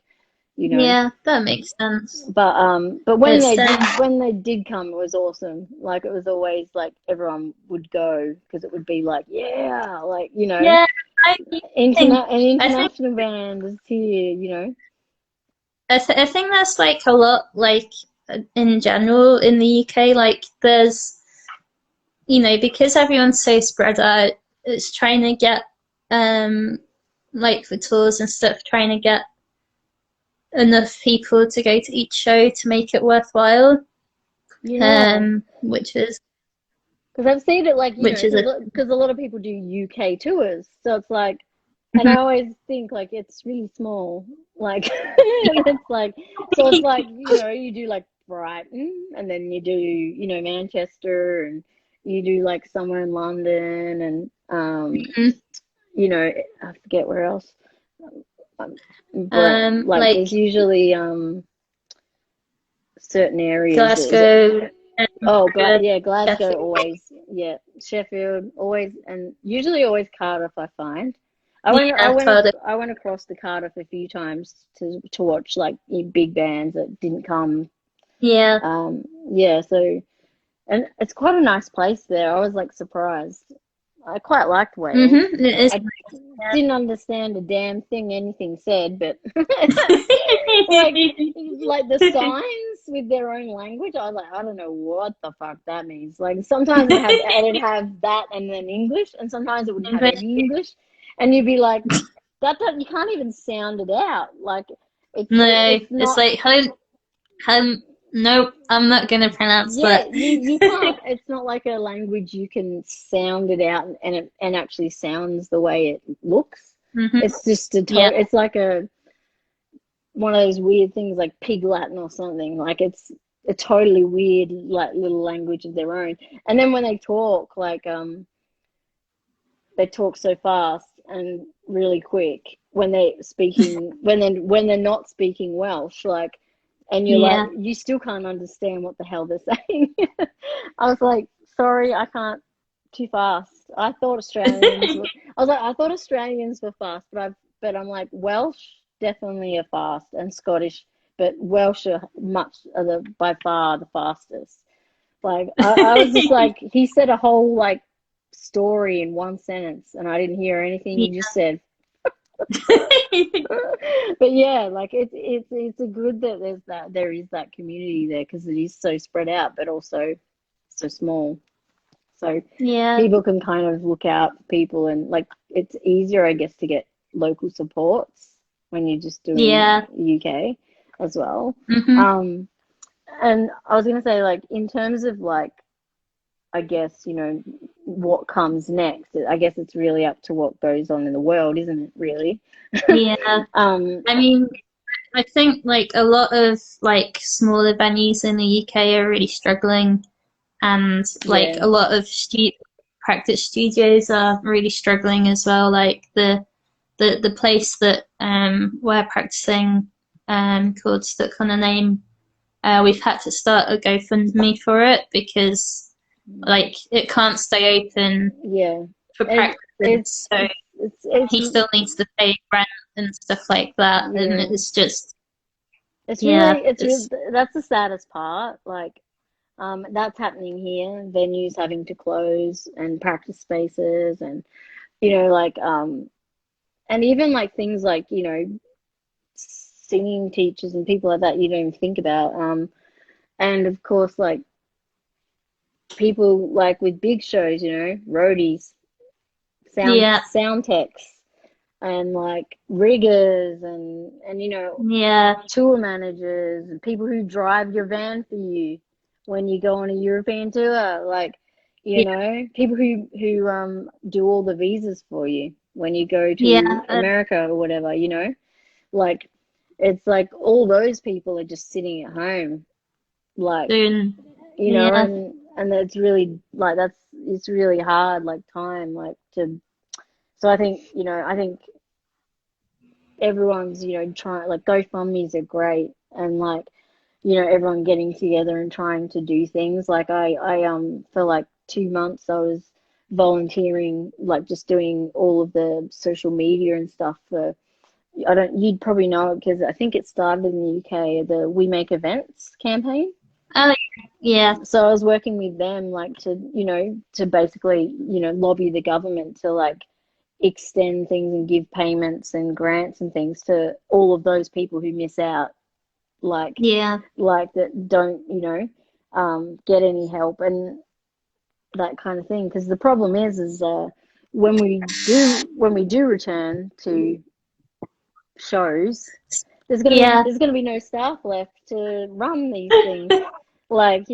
you know. Yeah. That makes sense. But It's when they did come, it was awesome. Like it was always like everyone would go because it would be like, yeah, like yeah. I an I think international band is here. I think that's like a lot like in general in the UK. Like there's because everyone's so spread out, it's trying to get um like for tours and stuff, trying to get enough people to go to each show to make it worthwhile. Yeah. Which is Because I've seen it like, which is a because a lot of people do UK tours. So it's like, and I always think like it's really small. Like, and it's like, so it's like, you do like Brighton and then you do, Manchester and you do like somewhere in London and, I forget where else. But like like there's usually, certain areas that Glasgow, oh, Edinburgh, Yeah, Glasgow Sheffield. always, yeah, Sheffield always, and usually always Cardiff. I find. Yeah, Cardiff. I went across to Cardiff a few times to watch like big bands that didn't come. Yeah. Yeah, so and it's quite a nice place there. I was like surprised. I quite liked Wales. It is. I Yeah. didn't understand a damn thing anything said, but like like the signs with their own language, I was like, I don't know what the fuck that means. Like sometimes it'd have that and then English, and sometimes it wouldn't have any English, and you'd be like, that you can't even sound it out. Like No, it's it's not. like home. Nope, I'm not gonna pronounce Yeah, that. you can't. It's not like a language you can sound it out and it actually sounds the way it looks. It's just Yeah. it's like one of those weird things like pig Latin or something. Like a totally weird like little language of their own. And then when they talk, like they talk so fast and really quick when they speaking when they're not speaking Welsh, like, and you're like Yeah. you still can't understand what the hell they're saying. I was like, sorry, I can't, too fast. I thought Australians were, I was like, I thought Australians were fast, but I'm like Welsh definitely are fast and Scottish, but Welsh are by far the fastest. Like I was just like he said a whole like story in one sentence and I didn't hear anything Yeah. he just said. But yeah, like it's a good that there is that community there because it is so spread out, but also so small. So Yeah. people can kind of look out for people and like it's easier, I guess, to get local supports when you're just doing Yeah. UK as well. Hmm. Um, and I was gonna say, like, in terms of like, I guess, what comes next. I guess it's really up to what goes on in the world, isn't it, really? Yeah. Um, I mean, I think like a lot of like smaller venues in the UK are really struggling, and like yeah, a lot of practice studios are really struggling as well. Like the place that we're practicing called Stuck on a Name, we've had to start a GoFundMe for it because like it can't stay open yeah. for It, practice, so it's he still needs to pay rent and stuff like that, and yeah. it's just It's yeah, really, it's real. it's That's the saddest part. Like, that's happening here. Venues having to close and practice spaces, and like, and even like things like singing teachers and people like that you don't even think about. And of course, like people like with big shows, roadies, yeah, sound techs, and like riggers, and yeah, tour managers and people who drive your van for you when you go on a European tour, like yeah, people who do all the visas for you when you go yeah, to America or whatever, like it's like all those people are just sitting at home, like soon, yeah, and it's really like it's really hard like time like to so I think everyone's trying like GoFundMe's are great and like everyone getting together and trying to do things like I for like 2 months I was volunteering like just doing all of the social media and stuff for I don't you'd probably know it because I think it started in the UK the We Make Events campaign. oh yeah, So I was working with them like to basically lobby the government to like extend things and give payments and grants and things to all of those people who miss out, like yeah, that don't get any help and that kind of thing. Because the problem is when we do return to shows, yeah. there's gonna be no staff left to run these things, like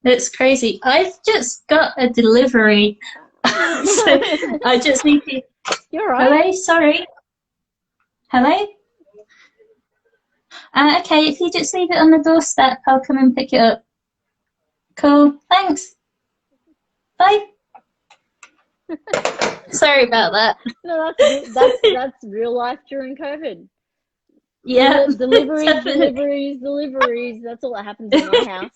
It's crazy. I've just got a delivery, so I just need to. You're right. Hello, sorry. Hello. Okay, if you just leave it on the doorstep, I'll come and pick it up. Cool. Thanks. Bye. Sorry about that. No, that's real life during COVID. Yeah, Deliveries, definitely. deliveries, deliveries. That's all that happens in my house.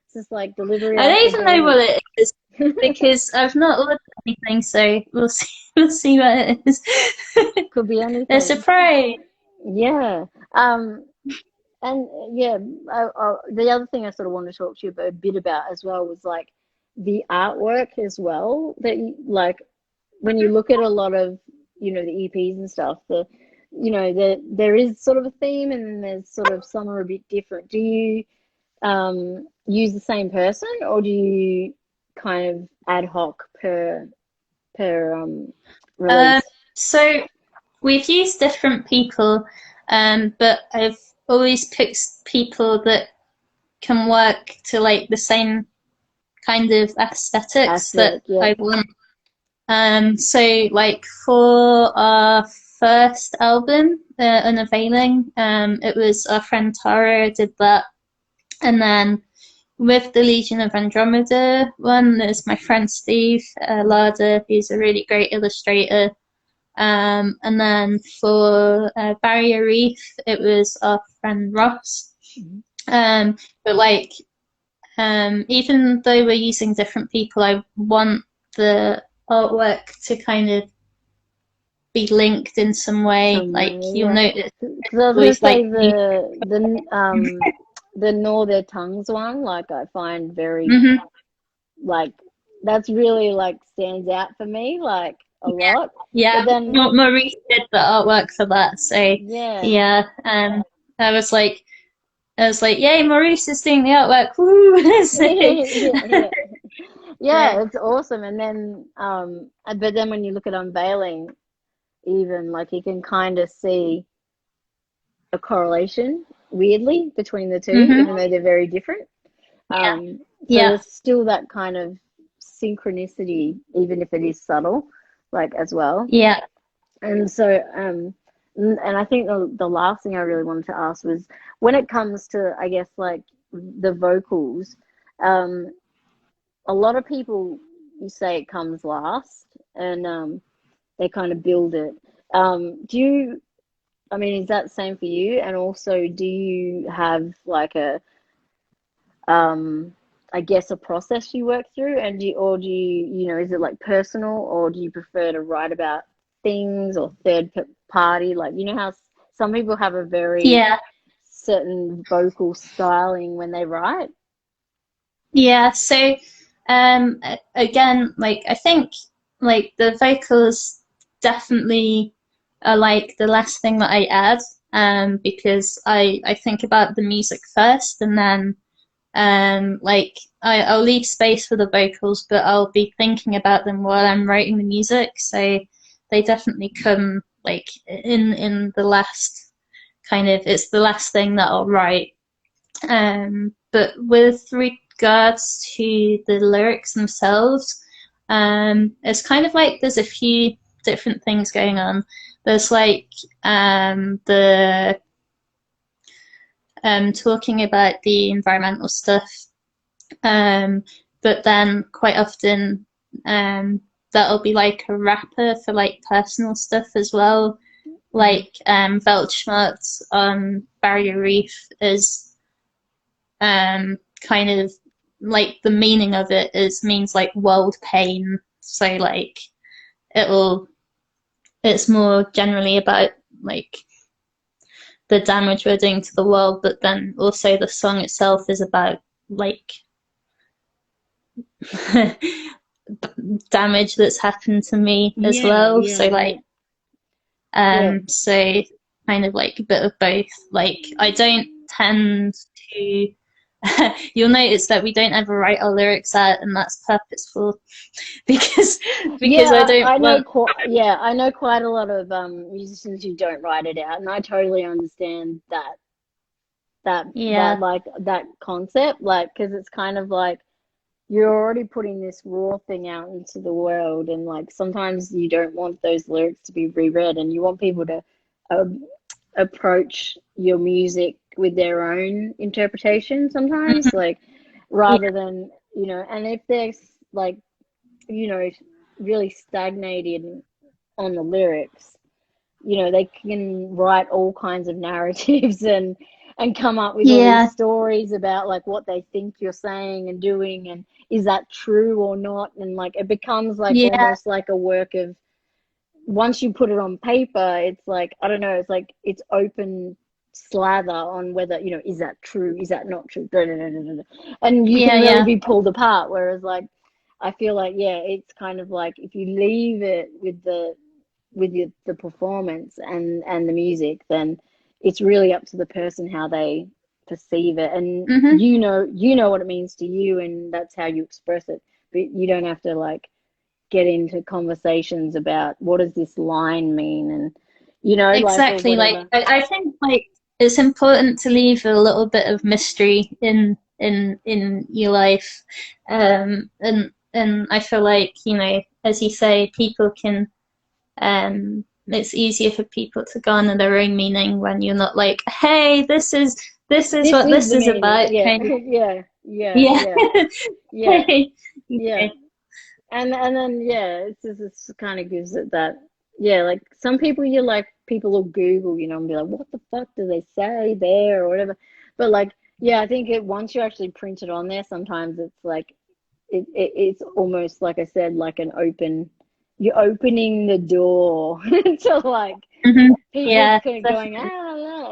It's just like delivery I don't after even know what delivery. it is because I've not ordered anything, so we'll see. We'll see what it is. Could be A anything. surprise. Yeah. And yeah, the other thing I sort of wanted to talk to you a bit about as well was like the artwork as well. That like when you look at a lot of the EPs and stuff, there is sort of a theme, and then there's sort of some are a bit different. Do you use the same person, or do you kind of ad hoc per Um, release? so we've used different people, but I've always picked people that can work to like the same kind of aesthetics that Aesthetic, yeah. I want. So like for our first album, Unavailing, it was our friend Tara did that. And then with the Legion of Andromeda one, there's my friend Steve Larder, who's a really great illustrator. And then for Barrier Reef, it was our friend Ross. But like, even though we're using different people, I want the artwork to kind of be linked in some way. Like you'll notice, Because I was gonna always say like the Gnaw Their Tongues one, like I find very mm-hmm. like that's really like stands out for me like a lot. Yeah, But then Maurice did the artwork for that, so yeah, yeah. I was like, yay, Maurice is doing the artwork. Woo! yeah, Yeah, yeah, it's awesome. And then but then when you look at Unveiling, even like you can kind of see a correlation weirdly between the two, mm-hmm. even though they're very different. Yeah, So yeah, there's still that kind of synchronicity, even if it is subtle, like as well. yeah. And so, and I think the last thing I really wanted to ask was when it comes to, I guess, like the vocals, um, a lot of people you say it comes last, and they kind of build it. Do you? I mean, is that the same for you? And also, do you have like a I guess a process you work through, and or do you, is it like personal, or do you prefer to write about things or party? Like, how some people have a very Yeah, certain vocal styling when they write. yeah. So, again, like I think, like the vocals definitely are like the last thing that I add, because I think about the music first, and then, like I'll leave space for the vocals, but I'll be thinking about them while I'm writing the music. So they definitely come like in the last kind of, it's the last thing that I'll write. But with regards to the lyrics themselves, it's kind of like there's a few different things going on. There's like the talking about the environmental stuff, but then quite often that'll be like a rapper for like personal stuff as well. Like Weltschmerz on Barrier Reef is kind of like the meaning of it is means like world pain. So like it's more generally about like the damage we're doing to the world, but then also the song itself is about like damage that's happened to me as Yeah, well. yeah, So yeah, like yeah, so kind of like a bit of both. Like I don't tend to you'll notice that we don't ever write our lyrics out, and that's purposeful because I yeah. don't want I know quite a lot of musicians who don't write it out, and I totally understand that yeah. like that concept, like because it's kind of like you're already putting this raw thing out into the world, and like sometimes you don't want those lyrics to be reread, and you want people to um, approach your music with their own interpretation sometimes, Mhm. like Yeah, rather than, and if they're like, you know really stagnated on the lyrics, they can write all kinds of narratives and come up with all these yeah, stories about like what they think you're saying and doing, and is that true or not, and like it becomes like yeah, almost like a work of, once you put it on paper, it's like, I don't know, it's like it's open slather on whether, is that true, is that not true, and you can really yeah, be pulled apart. Whereas like I feel like, yeah, it's kind of like if you leave it with the performance and the music, then it's really up to the person how they perceive it, and hmm you know what it means to you, and that's how you express it. But you don't have to like get into conversations about what does this line mean, and like, or exactly. Like whatever. I think like it's important to leave a little bit of mystery in your life, and I feel like, as you say, people can it's easier for people to garner their own meaning when you're not like, hey, this is this is This what is this the is meaning. about, Yeah, kind of. yeah, yeah, Yeah. yeah, yeah, yeah. Okay. And then yeah, it's kind of gives it that, yeah, like some people you like people will Google, and be like, what the fuck do they say there or whatever. But like, yeah, I think it once you actually print it on there, sometimes it's like it's almost like I said, like an open, you're opening the door to like Hmm. people Yeah, going, definitely.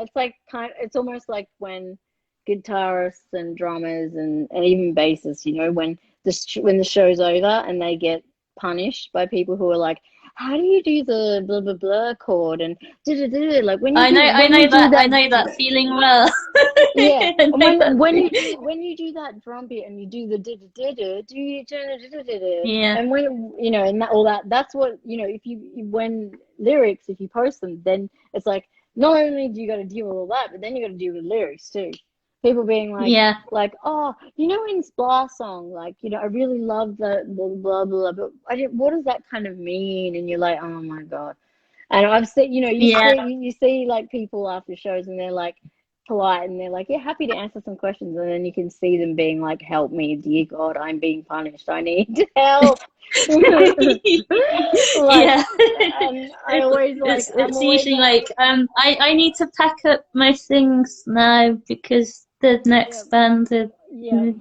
it's like it's almost like when guitarists and drummers and even bassists, when when the show's over and they get punished by people who are like, how do you do the blah blah blah chord and like I when you know do that, I that. know that feeling well. Yeah, I and know that feeling. when you do that drum beat and you do the do you Yeah, and when and all that's what if when lyrics, if you post them, then it's like not only do you got to deal with all that, but then you got to deal with lyrics too. People being yeah, oh, in Splah song, like I really love the blah blah blah, but what does that kind of mean? And you're like, oh my God. And I've seen, yeah. you see like people after shows and they're like polite and they're like, yeah, happy to answer some questions. And then you can see them being like, help me, dear God, I'm being punished. I need help. Like, Yeah. and I'm It's always usually like, like, I need to pack up my things now because the yeah, next band yeah,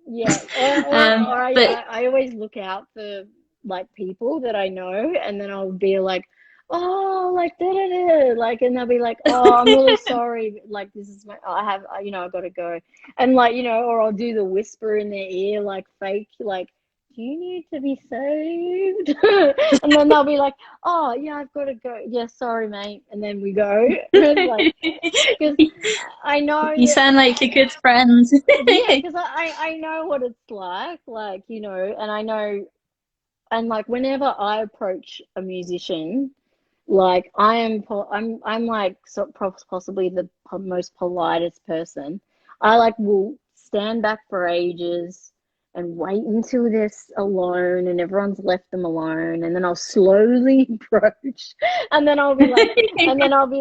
yeah. Or but I always look out for like people that I know, and then I'll be like, oh, like da da da, like, and they'll be like, oh, I'm really sorry, like this is my, I have, I gotta go, and like, or I'll do the whisper in their ear, like fake, like, do you need to be saved? And then they'll be like, oh yeah, I've got to go. Yeah, sorry, mate, and then we go. It's like, because I know you that. sound like a good friend. Yeah, because I know what it's like, and I know, and like whenever I approach a musician, like I'm like possibly the most politest person. I like will stand back for ages and wait until they're alone and everyone's left them alone, and then I'll slowly approach, and then I'll be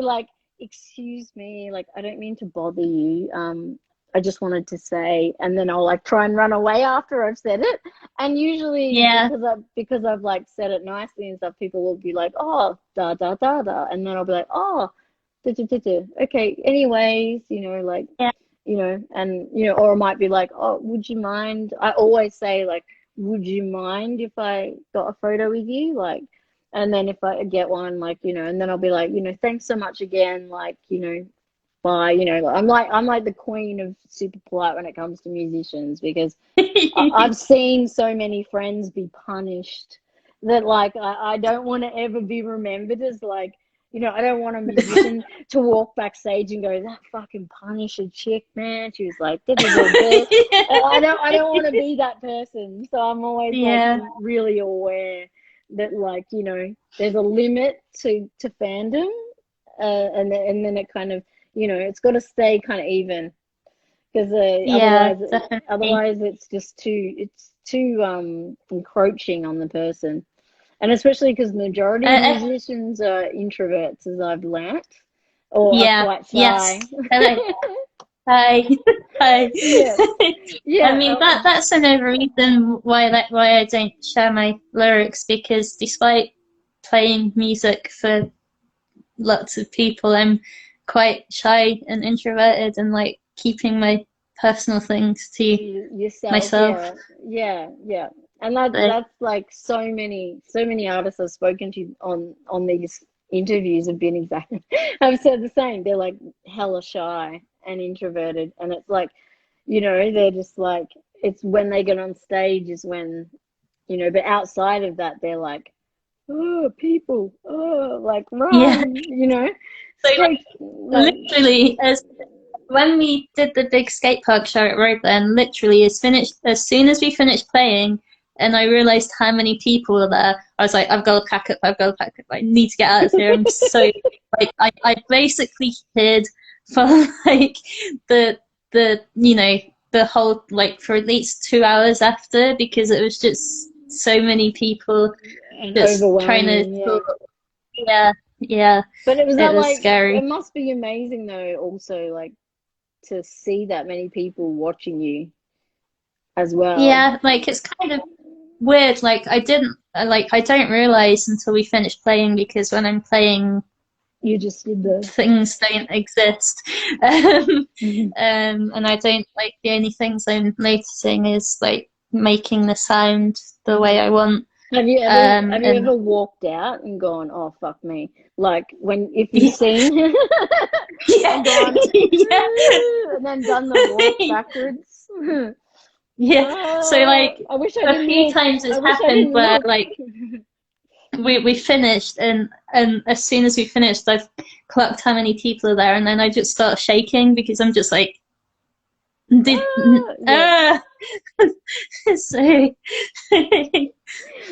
like, excuse me, like I don't mean to bother you. I just wanted to say, and then I'll like try and run away after I've said it. And usually Yeah, because I've like said it nicely and stuff, people will be like, oh, da da da da, and then I'll be like, oh, da, da, da, da. Okay. Anyways, like, yeah. and or it might be like, oh, would you mind? I always say like, would you mind if I got a photo with you, like, and then if I get one, like, and then I'll be like, thanks so much again, like, bye, I'm like the queen of super polite when it comes to musicians because I've seen so many friends be punished that like I don't want to ever be remembered as like, I don't want a musician to walk backstage and go, that fucking Punisher chick, man, she was like da, da, da, da. I don't want to be that person, so I'm always like Yeah. really aware that like there's a limit to fandom, and then it kind of it's got to stay kind of even because Yeah, definitely. otherwise it's too encroaching on the person, and especially because majority of Uh, musicians are introverts, as I've learnt, or are yeah, quite yes. shy. Hello. Hi. Hi. Yeah, I yeah, mean that's another reason why I don't share my lyrics, because despite playing music for lots of people, I'm quite shy and introverted and like keeping my personal things to to yourself. myself. Yeah, yeah, yeah. And that So that's like so many artists I've spoken to on these interviews have been exactly have said the same. They're like hella shy and introverted, and it's like they're just like, it's when they get on stage is when but outside of that they're like, oh, people, oh, like yeah. run, So straight, like, literally, as when we did the big skate park show at Roadland, literally as soon as we finished playing and I realized how many people were there, I was like, I've got to pack up, I've got to pack up, I need to get out of here. I'm so like I basically hid for like the the whole, like, for at least 2 hours after, because it was just so many people and just trying to overwhelming, yeah. talk. Yeah, yeah. But it was It not was like, it scary. must be amazing though, also, like to see that many people watching you as well. Yeah, like it's kind of weird. Like I don't realize until we finish playing, because when I'm playing, You just did the things don't exist. And I don't like, the only things I'm noticing is like making the sound the way I want. have you And ever walked out and gone, oh fuck me? Like when if you've seen yeah, and gone yeah, and then done the walk backwards. yeah. So like I wish I a didn't few look. times I it's wish I happened didn't where look. like we finished, and as soon as we finished, I've clocked how many people are there, and then I just start shaking because I'm just like, did Yeah. so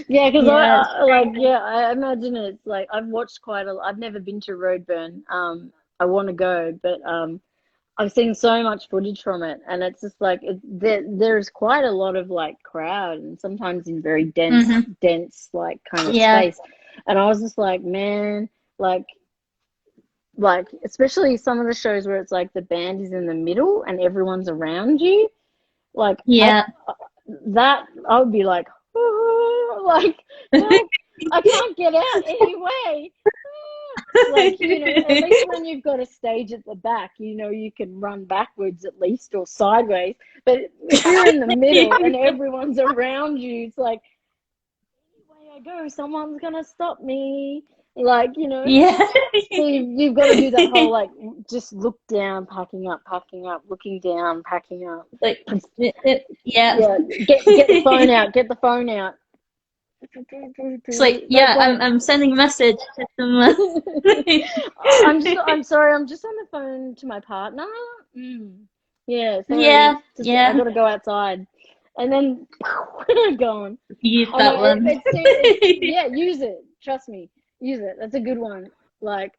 Yeah, because yeah, it's I like yeah, I imagine it's like I've watched quite a. I've never been to Roadburn. I want to go, but I've seen so much footage from it, and it's just like there's quite a lot of like crowd, and sometimes in very hmm dense like kind of yeah, space. And I was just like, man, like especially some of the shows where it's like the band is in the middle and everyone's around you. Like yeah, that I would be like, "Oh," like help, I can't get out anyway. Like, at least when you've got a stage at the back, you can run backwards at least or sideways. But if you're in the middle and everyone's around you, it's like, anyway I go, someone's gonna stop me. Like, yeah. so you've got to do that whole like just look down, packing up, looking down, packing up. Like yeah, Yeah, get the phone out, get the phone out. it's like, No yeah, point. I'm sending a message to someone. I'm sorry, I'm just on the phone to my partner. Mm. Yeah, sorry. Yeah, Just I yeah, gotta go outside. And then gone. use I know that one. it's yeah, use it. Trust me. Use it. That's a good one. Like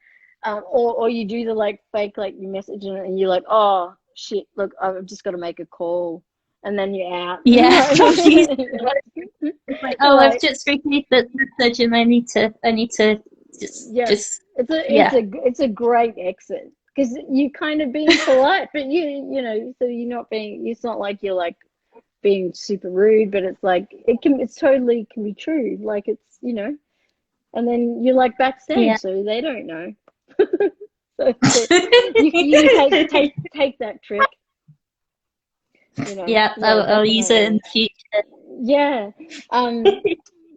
or you do the like fake like you message and you're like, "Oh, shit, look, I've just got to make a call." And then you're out. Yeah, Like, I've used it. It's like, oh, I've like just received that message, and I need to yeah, just it's yeah, a great exit because you kind of being polite, but so you're not being. It's not like you're like being super rude, but it's like it's totally can be true. Like it's and then you're like yeah. backstage, so they don't know. So you take that trick. Yeah, Yeah, I'll use it in definitely. the future. Yeah.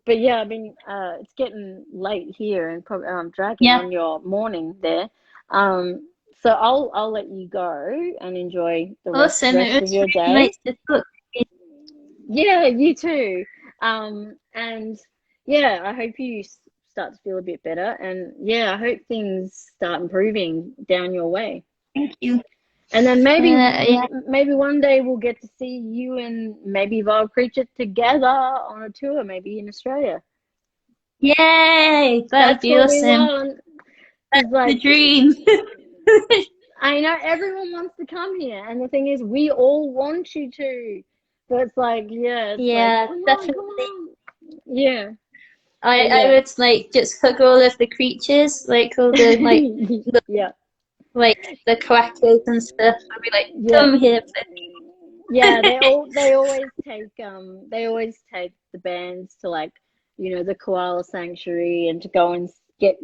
But yeah, I mean, it's getting late here and probably dragging Yeah, on your morning there. So I'll let you go and enjoy the awesome. rest It of was your really day. nice to talk to you. Yeah, you too. And yeah, I hope you start to feel a bit better. And yeah, I hope things start improving down your way. Thank you. And then Yeah. maybe one day we'll get to see you and maybe Wild Creature together on a tour, maybe in Australia. Yay! That would That's be what we awesome. want. Because, That's the like, dream. I know everyone wants to come here. And the thing is, we all want you to. But it's like, yeah, it's like, Yeah, come on, come definitely. on. Yeah. I But I yeah. would like just hug all of the creatures, like all the Yeah. like the quackers and stuff. I'd be like, Yeah. come here, Yeah, please. they always take the bands to like, the koala sanctuary and to go and get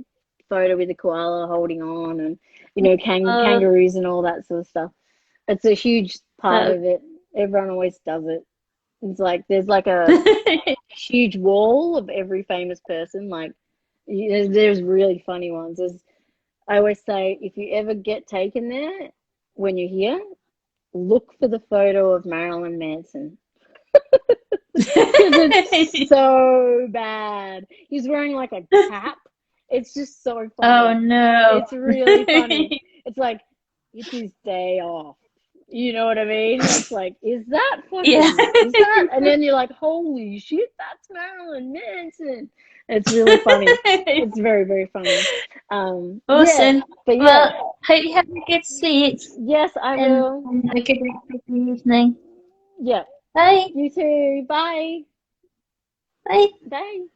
photo with the koala holding on and Oh, kangaroos and all that sort of stuff. It's a huge part that of it. Everyone always does it. It's like there's like a huge wall of every famous person. Like there's really funny ones. I always say if you ever get taken there when you're here, look for the photo of Marilyn Manson because it's so bad. He's wearing like a cap. It's just so Oh funny. no. It's really funny. It's like it's his day off. You know what I mean? It's like, Yeah. is that? And then you're like, holy shit, that's Marilyn Manson. It's really funny. It's very, very funny. Yeah, Awesome. but yeah, Well, hope you have a good sleep yes, I and, will. a good rest of the evening. Yeah, Bye. you too. Bye. Bye. Bye.